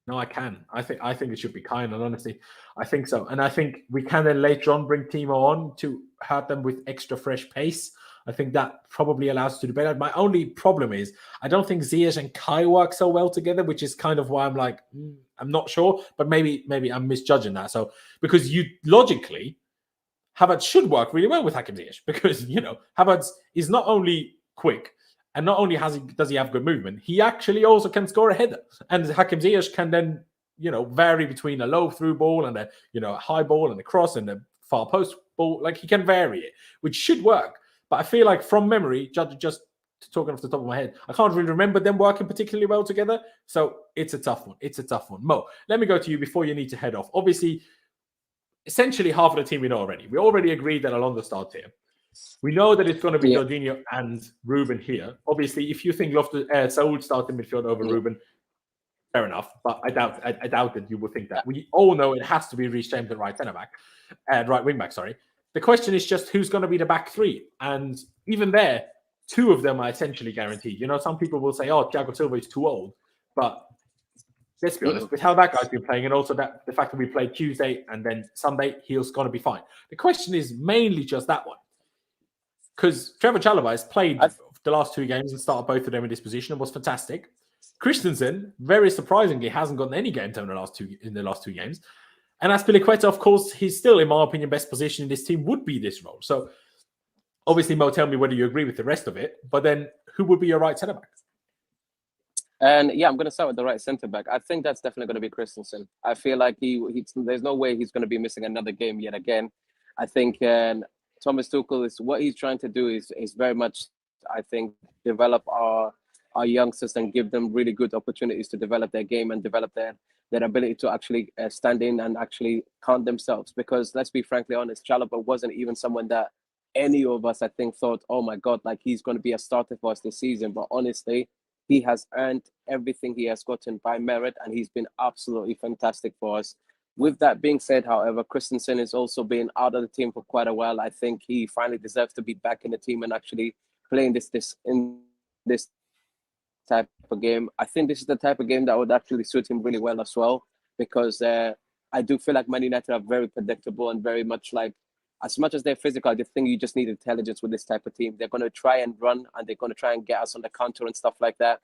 no, I can. I think it should be Kai, and honestly, I think so. And I think we can then later on bring Timo on to hurt them with extra fresh pace. I think that probably allows us to do better. My only problem is I don't think Ziyech and Kai work so well together, which is kind of why I'm like, I'm not sure, but maybe I'm misjudging that. So because logically, Havertz should work really well with Hakim Ziyech, because Havertz is not only quick, and not only does he have good movement, he actually also can score a header. And Hakim Ziyech can then vary between a low through ball and a high ball and a cross and a far post ball. Like, he can vary it, which should work. But I feel like from memory, just talking off the top of my head, I can't really remember them working particularly well together. So it's a tough one. Mo, let me go to you before you need to head off. Obviously, essentially half of the team we know already. We already agreed that Alonso starts here. We know that it's going to be Jorginho and Ruben here. Obviously, if you think Saul starts in midfield over Ruben, fair enough. But I doubt that you will think that. We all know it has to be Reece James at right wing back. Sorry. The question is just who's going to be the back three, and even there, 2 of them are essentially guaranteed. Some people will say, "Oh, Thiago Silva is too old," but let's be honest, with how that guy's been playing, and also that the fact that we played Tuesday and then Sunday, he's going to be fine. The question is mainly just that one, because Trevor Chalobah has played the last 2 games and started both of them in this position and was fantastic. Christensen, very surprisingly, hasn't gotten any game time in the last two games. And Azpilicueta, of course, he's still, in my opinion, best position in this team would be this role. So, obviously, Mo, tell me whether you agree with the rest of it. But then, who would be your right centre back? And I'm going to start with the right centre back. I think that's definitely going to be Christensen. I feel like there's no way he's going to be missing another game yet again. I think Thomas Tuchel what he's trying to do is very much, I think, develop our youngsters and give them really good opportunities to develop their game and develop their ability to actually stand in and actually count themselves. Because let's be frankly honest, Chalobah wasn't even someone that any of us, I think, thought, oh my God, like he's going to be a starter for us this season. But honestly, he has earned everything he has gotten by merit, and he's been absolutely fantastic for us. With that being said, however, Christensen has also been out of the team for quite a while. I think he finally deserves to be back in the team and actually playing this type of game. I think this is the type of game that would actually suit him really well as well, because I do feel like Man United are very predictable and very much like, as much as they're physical, I just think you just need intelligence with this type of team. They're going to try and run, and they're going to try and get us on the counter and stuff like that.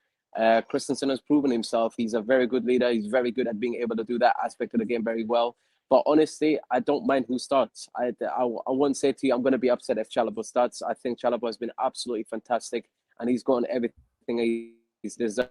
Christensen has proven himself. He's a very good leader. He's very good at being able to do that aspect of the game very well. But honestly, I don't mind who starts. I won't say to you, I'm going to be upset if Chalobah starts. I think Chalobah has been absolutely fantastic, and he's gotten everything he's deserved.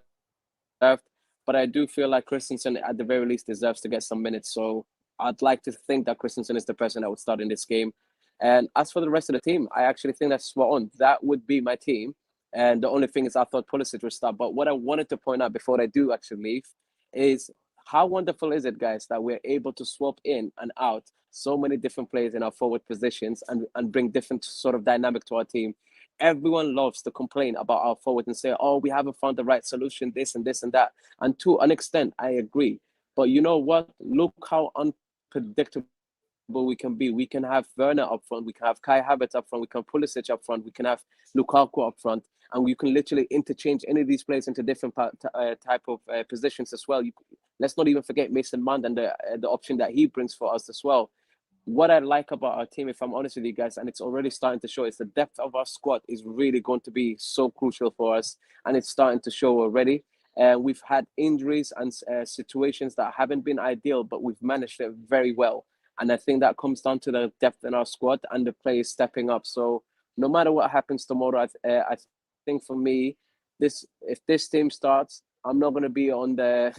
But I do feel like Christensen, at the very least, deserves to get some minutes. So I'd like to think that Christensen is the person that would start in this game. And as for the rest of the team, I actually think that's spot on. That would be my team. And the only thing is, I thought Pulisic would start. But what I wanted to point out before I do actually leave is how wonderful is it, guys, that we're able to swap in and out so many different players in our forward positions and bring different sort of dynamic to our team. everyone loves to complain about our forward and say, "Oh, we haven't found the right solution, this and this and that." And to an extent, I agree. But you know what? Look how unpredictable we can be. We can have Werner up front, we can have Kai Havertz up front, we can have Pulisic up front, we can have Lukaku up front, and we can literally interchange any of these players into different type of positions as well. Let's not even forget Mason Mount and the option that he brings for us as well. What I like about our team, if I'm honest with you guys, and it's already starting to show, is the depth of our squad is really going to be so crucial for us, and it's starting to show already. We've had injuries and situations that haven't been ideal, but we've managed it very well. And I think that comes down to the depth in our squad and the players stepping up. So no matter what happens tomorrow, I think for me, if this team starts, I'm not going to be on the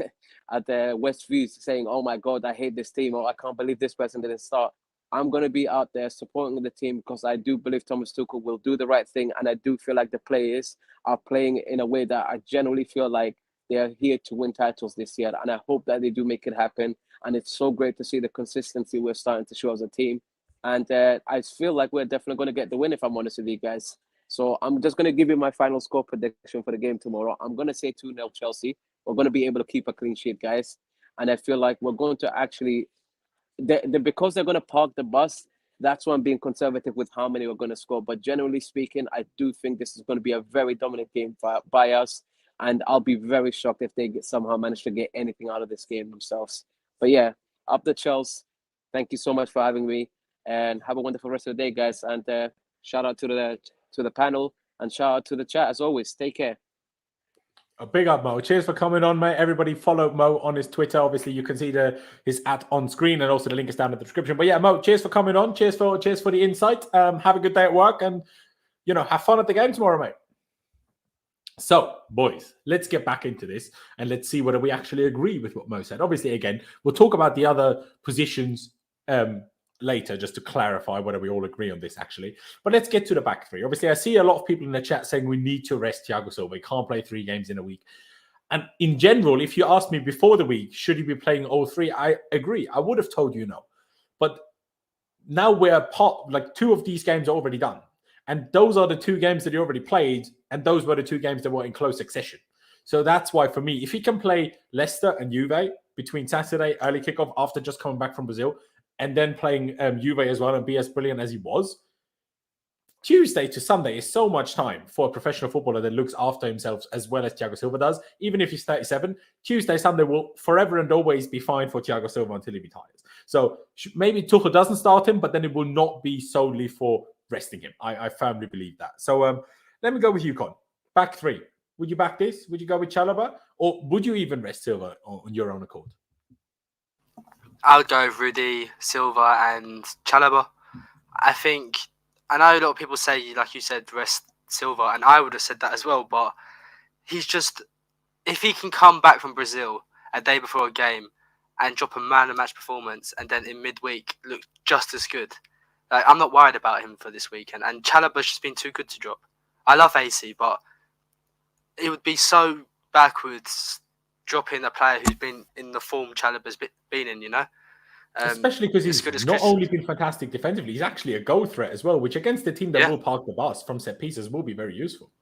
at the West Views saying, "Oh my God, I hate this team," or "I can't believe this person didn't start." I'm going to be out there supporting the team because I do believe Thomas Tuchel will do the right thing, and I do feel like the players are playing in a way that I generally feel like they are here to win titles this year, and I hope that they do make it happen. And it's so great to see the consistency we're starting to show as a team. And I feel like we're definitely going to get the win, if I'm honest with you guys. So I'm just going to give you my final score prediction for the game tomorrow. I'm going to say 2-0 Chelsea. We're going to be able to keep a clean sheet, guys. And I feel like we're going to actually, because they're going to park the bus, that's why I'm being conservative with how many we're going to score. But generally speaking, I do think this is going to be a very dominant game by us. And I'll be very shocked if they somehow manage to get anything out of this game themselves. But yeah, up the Chelsea. Thank you so much for having me. And have a wonderful rest of the day, guys. And shout out to the panel and shout out to the chat as always. Take care. A big up, Mo. Cheers for coming on, mate. Everybody follow Mo on his Twitter. Obviously, you can see his @ on screen, and also the link is down in the description. But yeah, Mo, cheers for coming on. Cheers for the insight. Have a good day at work, and have fun at the game tomorrow, mate. So, boys, let's get back into this and let's see whether we actually agree with what Mo said. Obviously, again, we'll talk about the other positions later, just to clarify whether we all agree on this, actually. But let's get to the back three. Obviously, I see a lot of people in the chat saying we need to rest Thiago Silva. He can't play 3 games in a week. And in general, if you asked me before the week, should he be playing all 3? I agree. I would have told you no. But now we're 2 of these games are already done. And those are the 2 games that he already played, and those were the 2 games that were in close succession. So that's why, for me, if he can play Leicester and Juve between Saturday, early kickoff, after just coming back from Brazil, and then playing Juve as well and be as brilliant as he was, Tuesday to Sunday is so much time for a professional footballer that looks after himself as well as Thiago Silva does. Even if he's 37, Tuesday, Sunday will forever and always be fine for Thiago Silva until he retires. So maybe Tuchel doesn't start him, but then it will not be solely for resting him. I firmly believe that. So let me go with you, Con. Back 3. Would you back this? Would you go with Chalobah? Or would you even rest Silva on your own accord? I would go with Rudy, Silva and Chalobah. I know a lot of people say, like you said, rest Silva, and I would have said that as well, but he's just, if he can come back from Brazil a day before a game and drop a man-of-match performance and then in midweek look just as good, I'm not worried about him for this weekend. And Chalobah's just been too good to drop. I love AC, but it would be so backwards dropping a player who's been in the form Chalobah's been in, Especially because he's not only been fantastic defensively, he's actually a goal threat as well, which against the team that will park the bus from set pieces will be very useful.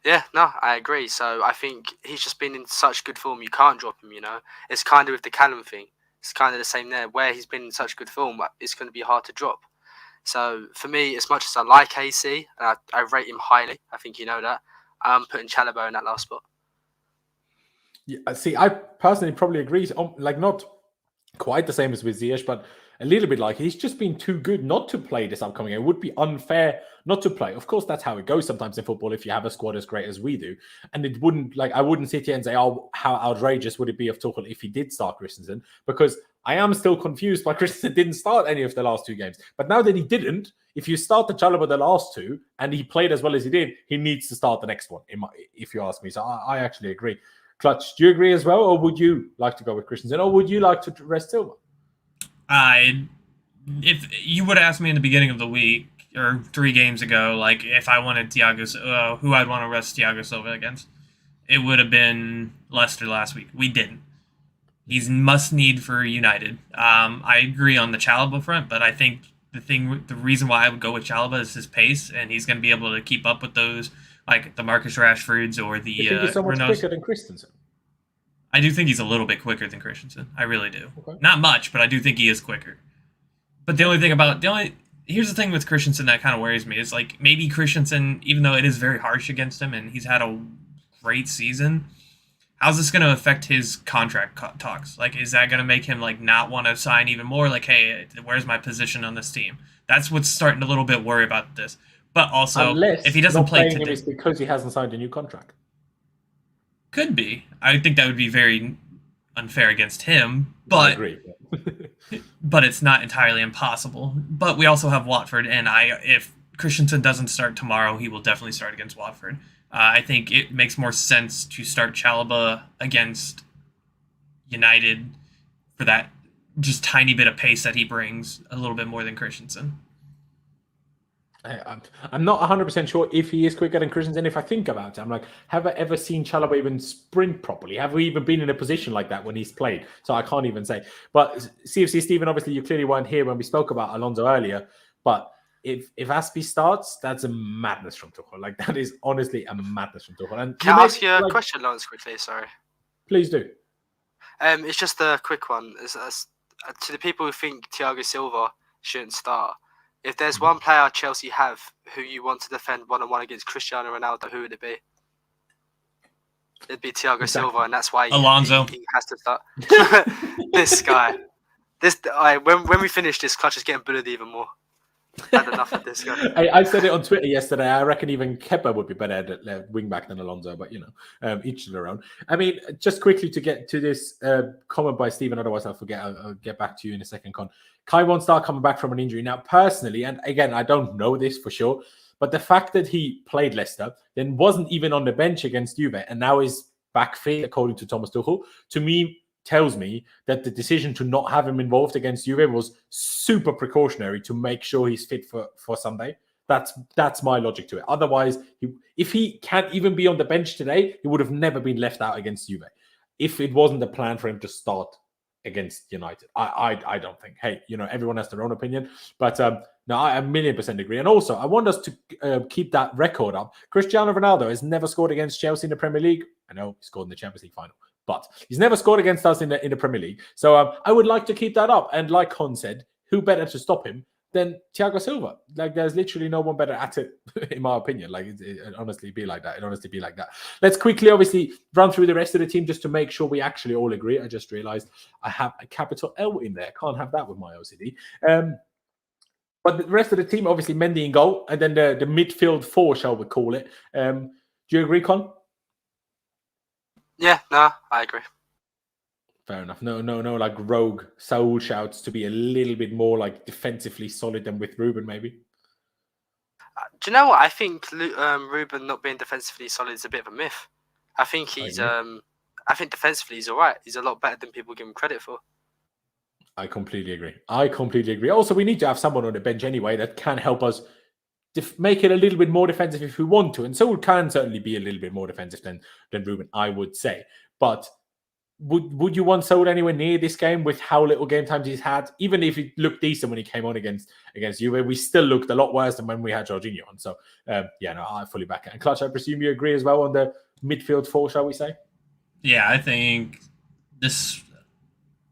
Yeah, no, I agree. So I think he's just been in such good form, you can't drop him, It's kind of with the Callum thing. It's kind of the same there. Where he's been in such good form, it's going to be hard to drop. So for me, as much as I like AC, and I rate him highly, I think you know that, I'm putting Chalobah in that last spot. Yeah, see, I personally probably agree. Not quite the same as with Ziyech, but a little bit like he's just been too good not to play this upcoming game. It would be unfair not to play. Of course, that's how it goes sometimes in football if you have a squad as great as we do. And it wouldn't, I wouldn't sit here and say, oh, how outrageous would it be of Tuchel if he did start Christensen? Because I am still confused why Christensen didn't start any of the last 2 games. But now that he didn't, if you start the Chalobah the last 2 and he played as well as he did, he needs to start the next one, if you ask me. So I actually agree. Clutch, do you agree as well? Or would you like to go with Christensen? Or would you like to rest Silva? If you would have asked me in the beginning of the week or 3 games ago, if I wanted who I'd want to rest Thiago Silva against, it would have been Leicester last week. We didn't. He's must need for United. I agree on the Chalobah front, but I think the reason why I would go with Chalobah is his pace, and he's going to be able to keep up with those, like the Marcus Rashfords or the You think he's so much quicker than Christensen? I do think he's a little bit quicker than Christensen. I really do. Okay. Not much, but I do think he is quicker. But here's the thing with Christensen that kind of worries me is like maybe Christensen, even though it is very harsh against him and he's had a great season, how's this going to affect his contract talks? Like, is that going to make him like not want to sign even more? Like, hey, where's my position on this team? That's what's starting to a little bit worry about this. But also, unless if he doesn't play today, today, it's because he hasn't signed a new contract. could be. I think that would be very unfair against him. But I agree. but it's not entirely impossible. But we also have Watford, and if Christensen doesn't start tomorrow, he will definitely start against Watford. I think it makes more sense to start Chalobah against United for that just tiny bit of pace that he brings, a little bit more than Christensen. I'm not 100% sure if he is quicker than Christensen. If I think about it, I'm like, have I ever seen Chalobah even sprint properly? Have we even been in a position like that when he's played? So I can't even say. But CFC Stephen, obviously you clearly weren't here when we spoke about Alonso earlier. But if Aspi starts, that's a madness from Tuchel. Like that is honestly a madness from Tuchel. And can I ask you a question, Laurenz, quickly? Sorry. Please do. It's just a quick one. To the people who think Thiago Silva shouldn't start, if there's one player Chelsea have who you want to defend one-on-one against Cristiano Ronaldo, who would it be? It'd be Thiago Silva, and that's why Alonso. He has to start. This guy. When we finish this, Clutch is getting bullied even more. Had enough of this guy. I said it on Twitter yesterday. I reckon even Kepa would be better at wing back than Alonso, but each to their own. I mean, just quickly to get to this comment by Stephen, otherwise I'll forget. I'll get back to you in a second, Con. Kai won't start coming back from an injury. Now, personally, and again, I don't know this for sure, but the fact that he played Leicester, then wasn't even on the bench against Juve, and now is back fit, according to Thomas Tuchel, to me, tells me that the decision to not have him involved against Juve was super precautionary to make sure he's fit for Sunday. That's my logic to it. Otherwise, if he can't even be on the bench today, he would have never been left out against Juve. If it wasn't the plan for him to start against United, I don't think. Hey, everyone has their own opinion, but no, I 1,000,000% agree. And also, I want us to keep that record up. Cristiano Ronaldo has never scored against Chelsea in the Premier League. I know he scored in the Champions League final, but he's never scored against us in the Premier League. So I would like to keep that up. And like Con said, who better to stop him than Thiago Silva? Like, there's literally no one better at it, in my opinion. Like, it honestly be like that. It honestly be like that. Let's quickly, obviously, run through the rest of the team just to make sure we actually all agree. I just realized I have a capital L in there. Can't have that with my OCD. But the rest of the team, obviously, Mendy in goal, and then the midfield four, shall we call it. Do you agree, Con? Yeah, no, I agree. Fair enough. No, like rogue Saul shouts to be a little bit more like defensively solid than with Ruben, maybe. Do you know what? I think Ruben not being defensively solid is a bit of a myth. I think he's. I think defensively he's all right. He's a lot better than people give him credit for. I completely agree. Also, we need to have someone on the bench anyway that can help us make it a little bit more defensive if we want to. And Saul can certainly be a little bit more defensive than Ruben, I would say. But would you want Saul anywhere near this game with how little game times he's had? Even if he looked decent when he came on against Juve, we still looked a lot worse than when we had Jorginho on. So, I fully back it. And Clutch, I presume you agree as well on the midfield four, shall we say? Yeah, I think this...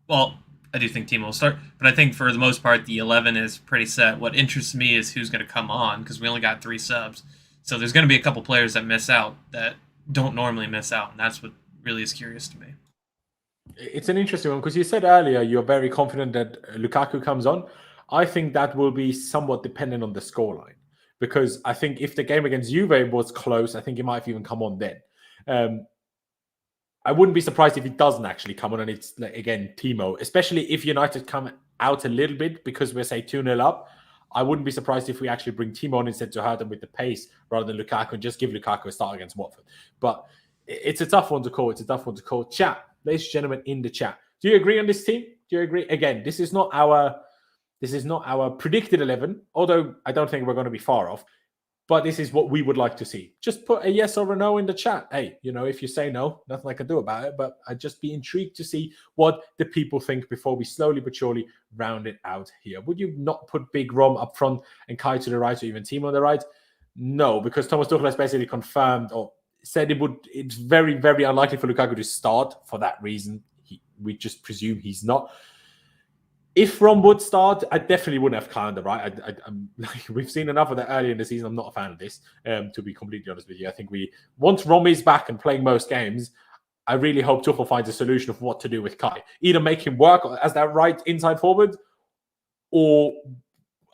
Well, I do think Timo will start, but I think for the most part, the 11 is pretty set. What interests me is who's going to come on, because we only got 3 subs. So there's going to be a couple players that miss out that don't normally miss out, and that's what really is curious to me. It's an interesting one, because you said earlier you're very confident that Lukaku comes on. I think that will be somewhat dependent on the scoreline, because I think if the game against Juve was close, I think he might have even come on then. I wouldn't be surprised if he doesn't actually come on and it's, again, Timo, especially if United come out a little bit because we're, say, 2-0 up. I wouldn't be surprised if we actually bring Timo on instead to hurt them with the pace rather than Lukaku and just give Lukaku a start against Watford. But it's a tough one to call. Chat, ladies and gentlemen in the chat. Do you agree on this team? Do you agree? Again, this is not our predicted 11, although I don't think we're going to be far off. But this is what we would like to see. Just put a yes or a no in the chat. Hey, if you say no, nothing I can do about it. But I'd just be intrigued to see what the people think before we slowly but surely round it out here. Would you not put Big Rom up front and Kai to the right or even Timo on the right? No, because Thomas Tuchel has basically confirmed or said it's very, very unlikely for Lukaku to start for that reason. We just presume he's not. If Rom would start, I definitely wouldn't have Kai on the right. We've seen enough of that earlier in the season. I'm not a fan of this, to be completely honest with you. I think once Rom is back and playing most games, I really hope Tuchel finds a solution of what to do with Kai. Either make him work as that right inside forward, or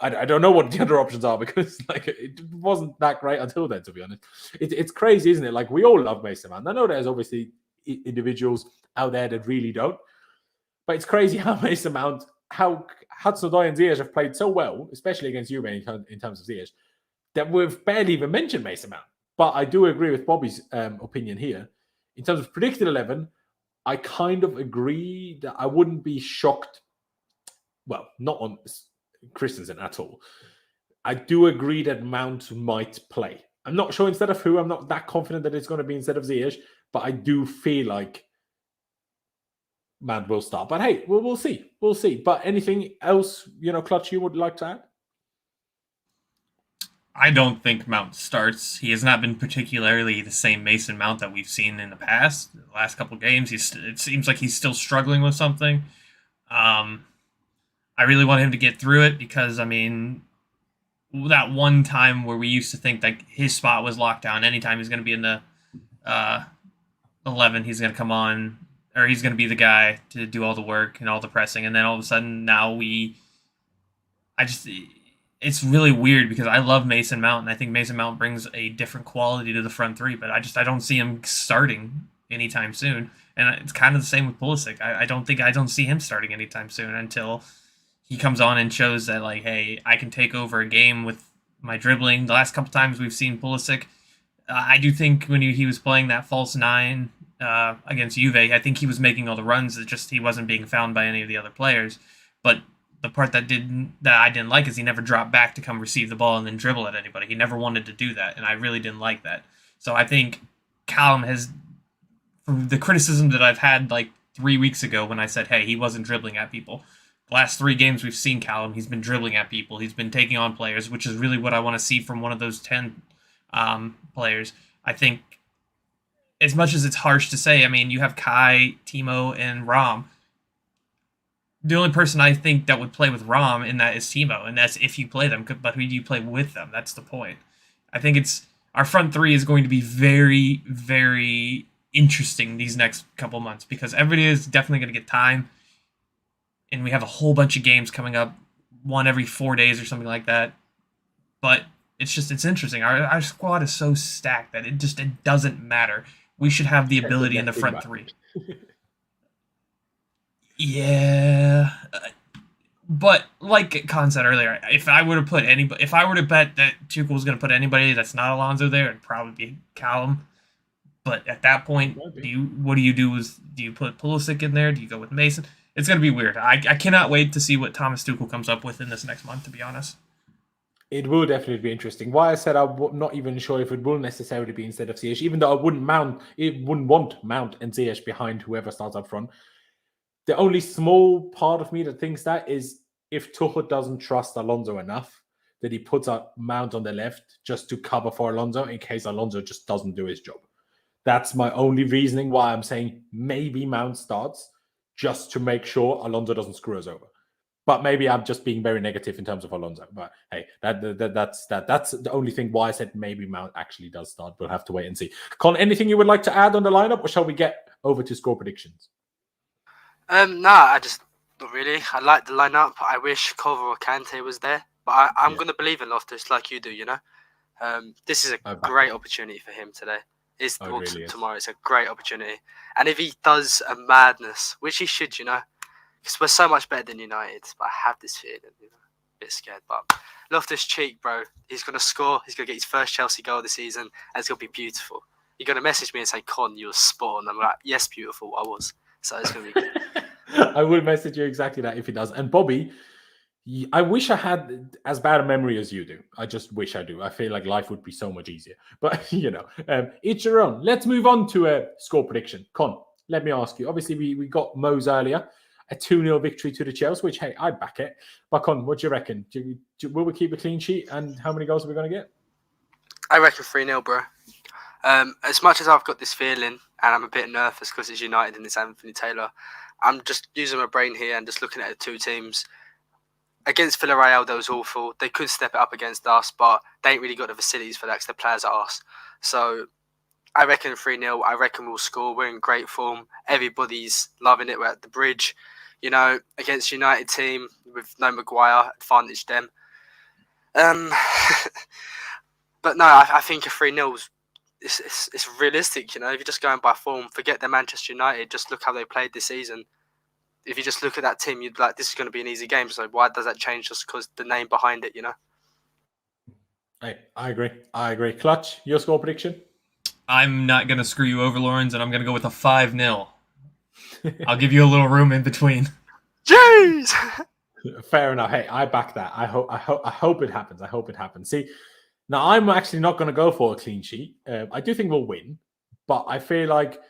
I don't know what the other options are, because it wasn't that great until then, to be honest. It's crazy, isn't it? We all love Mason Mount. I know there's obviously individuals out there that really don't, but it's crazy how Mason Mount, how Hudson-Odoi and Ziyech have played so well, especially against Juve in terms of Ziyech, that we've barely even mentioned Mason Mount. But I do agree with Bobby's opinion here. In terms of predicted 11, I kind of agree that I wouldn't be shocked. Well, not on Christensen at all. I do agree that Mount might play. I'm not sure instead of who. I'm not that confident that it's going to be instead of Ziyech, but I do feel like Mount will start. But hey, we'll see. We'll see. But anything else, Clutch, you would like to add? I don't think Mount starts. He has not been particularly the same Mason Mount that we've seen in the past. The last couple of games, it seems like he's still struggling with something. I really want him to get through it because, that one time where we used to think that his spot was locked down, anytime he's going to be in the 11, he's going to come on, or he's going to be the guy to do all the work and all the pressing. And then all of a sudden now it's really weird because I love Mason Mount, and I think Mason Mount brings a different quality to the front three, but I don't see him starting anytime soon. And it's kind of the same with Pulisic. I don't see him starting anytime soon until he comes on and shows that, hey, I can take over a game with my dribbling. The last couple times we've seen Pulisic, I do think when he was playing that false nine against Juve, I think he was making all the runs. It's just he wasn't being found by any of the other players. But the part that I didn't like is he never dropped back to come receive the ball and then dribble at anybody. He never wanted to do that, and I really didn't like that. So I think Callum has, from the criticism that I've had 3 weeks ago when I said, hey, he wasn't dribbling at people. The last 3 games we've seen Callum, he's been dribbling at people. He's been taking on players, which is really what I want to see from one of those 10 players. I think, as much as it's harsh to say, you have Kai, Timo, and Rom. The only person I think that would play with Rom in that is Timo, and that's if you play them. But who do you play with them? That's the point. I think our front three is going to be very, very interesting these next couple months because everybody is definitely going to get time. And we have a whole bunch of games coming up, one every 4 days or something like that. But it's interesting. Our squad is so stacked that it doesn't matter. We should have the ability in the front three. Yeah. But like Khan said earlier, if I were to bet that Tuchel was going to put anybody that's not Alonso there, it'd probably be Callum. But at that point, do you put Pulisic in there? Do you go with Mason? It's going to be weird. I cannot wait to see what Thomas Tuchel comes up with in this next month, to be honest. It will definitely be interesting. Why I said I'm not even sure if it will necessarily be instead of Ziyech, even though I wouldn't want Mount and Ziyech behind whoever starts up front. The only small part of me that thinks that is if Tuchel doesn't trust Alonso enough, that he puts a Mount on the left just to cover for Alonso in case Alonso just doesn't do his job. That's my only reasoning why I'm saying maybe Mount starts, just to make sure Alonso doesn't screw us over. But maybe I'm just being very negative in terms of Alonso. But hey, that's the only thing why I said maybe Mount actually does start. We'll have to wait and see. Con, anything you would like to add on the lineup, or shall we get over to score predictions? I just not really. I like the lineup. I wish Kova or Kante was there, but I'm going to believe in Loftus like you do. This is a great opportunity for him today. Tomorrow. It's a great opportunity. And if he does a madness, which he should, because we're so much better than United, but I have this feeling, a bit scared. But Loftus-Cheek, bro, he's going to score. He's going to get his first Chelsea goal of the season, and it's going to be beautiful. You're going to message me and say, Con, you were spot on. I'm like, yes, beautiful, I was. So it's going to be good. I will message you exactly that if he does. And Bobby, I wish I had as bad a memory as you do. I just wish I do. I feel like life would be so much easier. But, each your own. Let's move on to a score prediction. Con, let me ask you. Obviously, we got Mo's earlier. A 2-0 victory to the Chelsea, which, hey, I'd back it. But, Con, what do you reckon? Will we keep a clean sheet? And how many goals are we going to get? I reckon 3-0, bro. As much as I've got this feeling, and I'm a bit nervous because it's United and it's Anthony Taylor, I'm just using my brain here and just looking at the two teams. Against Villarreal, that was awful. They could step it up against us, but they ain't really got the facilities for that because the players are us. So I reckon 3-0. I reckon we'll score. We're in great form. Everybody's loving it. We're at the bridge. Against United team with no Maguire, advantage them. But no, I think a 3-0 is realistic. If you're just going by form, forget the Manchester United. Just look how they played this season. If you just look at that team, you'd be like, this is going to be an easy game. So why does that change just because the name behind it, Hey, I agree. Clutch, your score prediction? I'm not going to screw you over, Laurenz, and I'm going to go with a 5-0. I'll give you a little room in between. Jeez! Fair enough. Hey, I back that. I hope it happens. See, now I'm actually not going to go for a clean sheet. I do think we'll win, but I feel like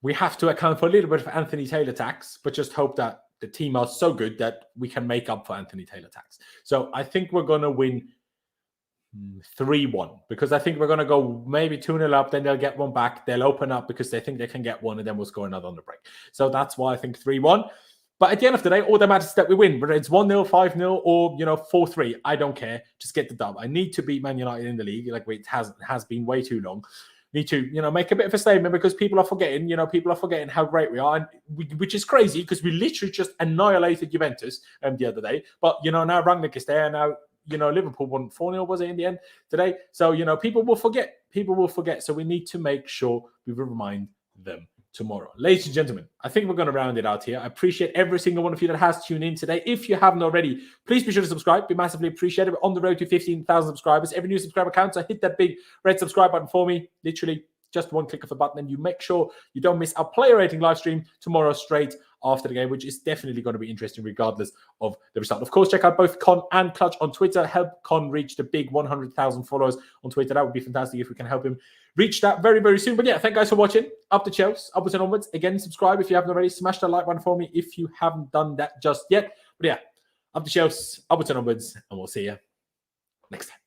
we have to account for a little bit of Anthony Taylor tax, but just hope that the team are so good that we can make up for Anthony Taylor tax. So I think we're going to win 3-1 because I think we're going to go maybe 2-0 up, then they'll get one back. They'll open up because they think they can get one, and then we'll score another on the break. So that's why I think 3-1. But at the end of the day, all that matters is that we win. Whether it's 1-0, 5-0, or 4-3, I don't care. Just get the dub. I need to beat Man United in the league. Like it has been way too long. Need to, make a bit of a statement because people are forgetting, how great we are, and which is crazy because we literally just annihilated Juventus the other day. But, now Rangnick is there. Now, Liverpool won 4-0, was it, in the end today? So, people will forget. So we need to make sure we remind them tomorrow. Ladies and gentlemen, I think we're going to round it out here. I appreciate every single one of you that has tuned in today. If you haven't already, please be sure to subscribe. Be massively appreciated. We're on the road to 15,000 subscribers. Every new subscriber counts. So hit that big red subscribe button for me. Literally just one click of a button, and you make sure you don't miss our player rating live stream tomorrow straight after the game, which is definitely going to be interesting regardless of the result. Of course, check out both Con and Clutch on Twitter. Help Con reach the big 100,000 followers on Twitter. That would be fantastic if we can help him reach that very, very soon. But yeah, thank you guys for watching. Up the Chelsea, upwards and onwards. Again, subscribe if you haven't already. Smash that like button for me if you haven't done that just yet. But yeah, up the Chelsea, upwards and onwards, and we'll see you next time.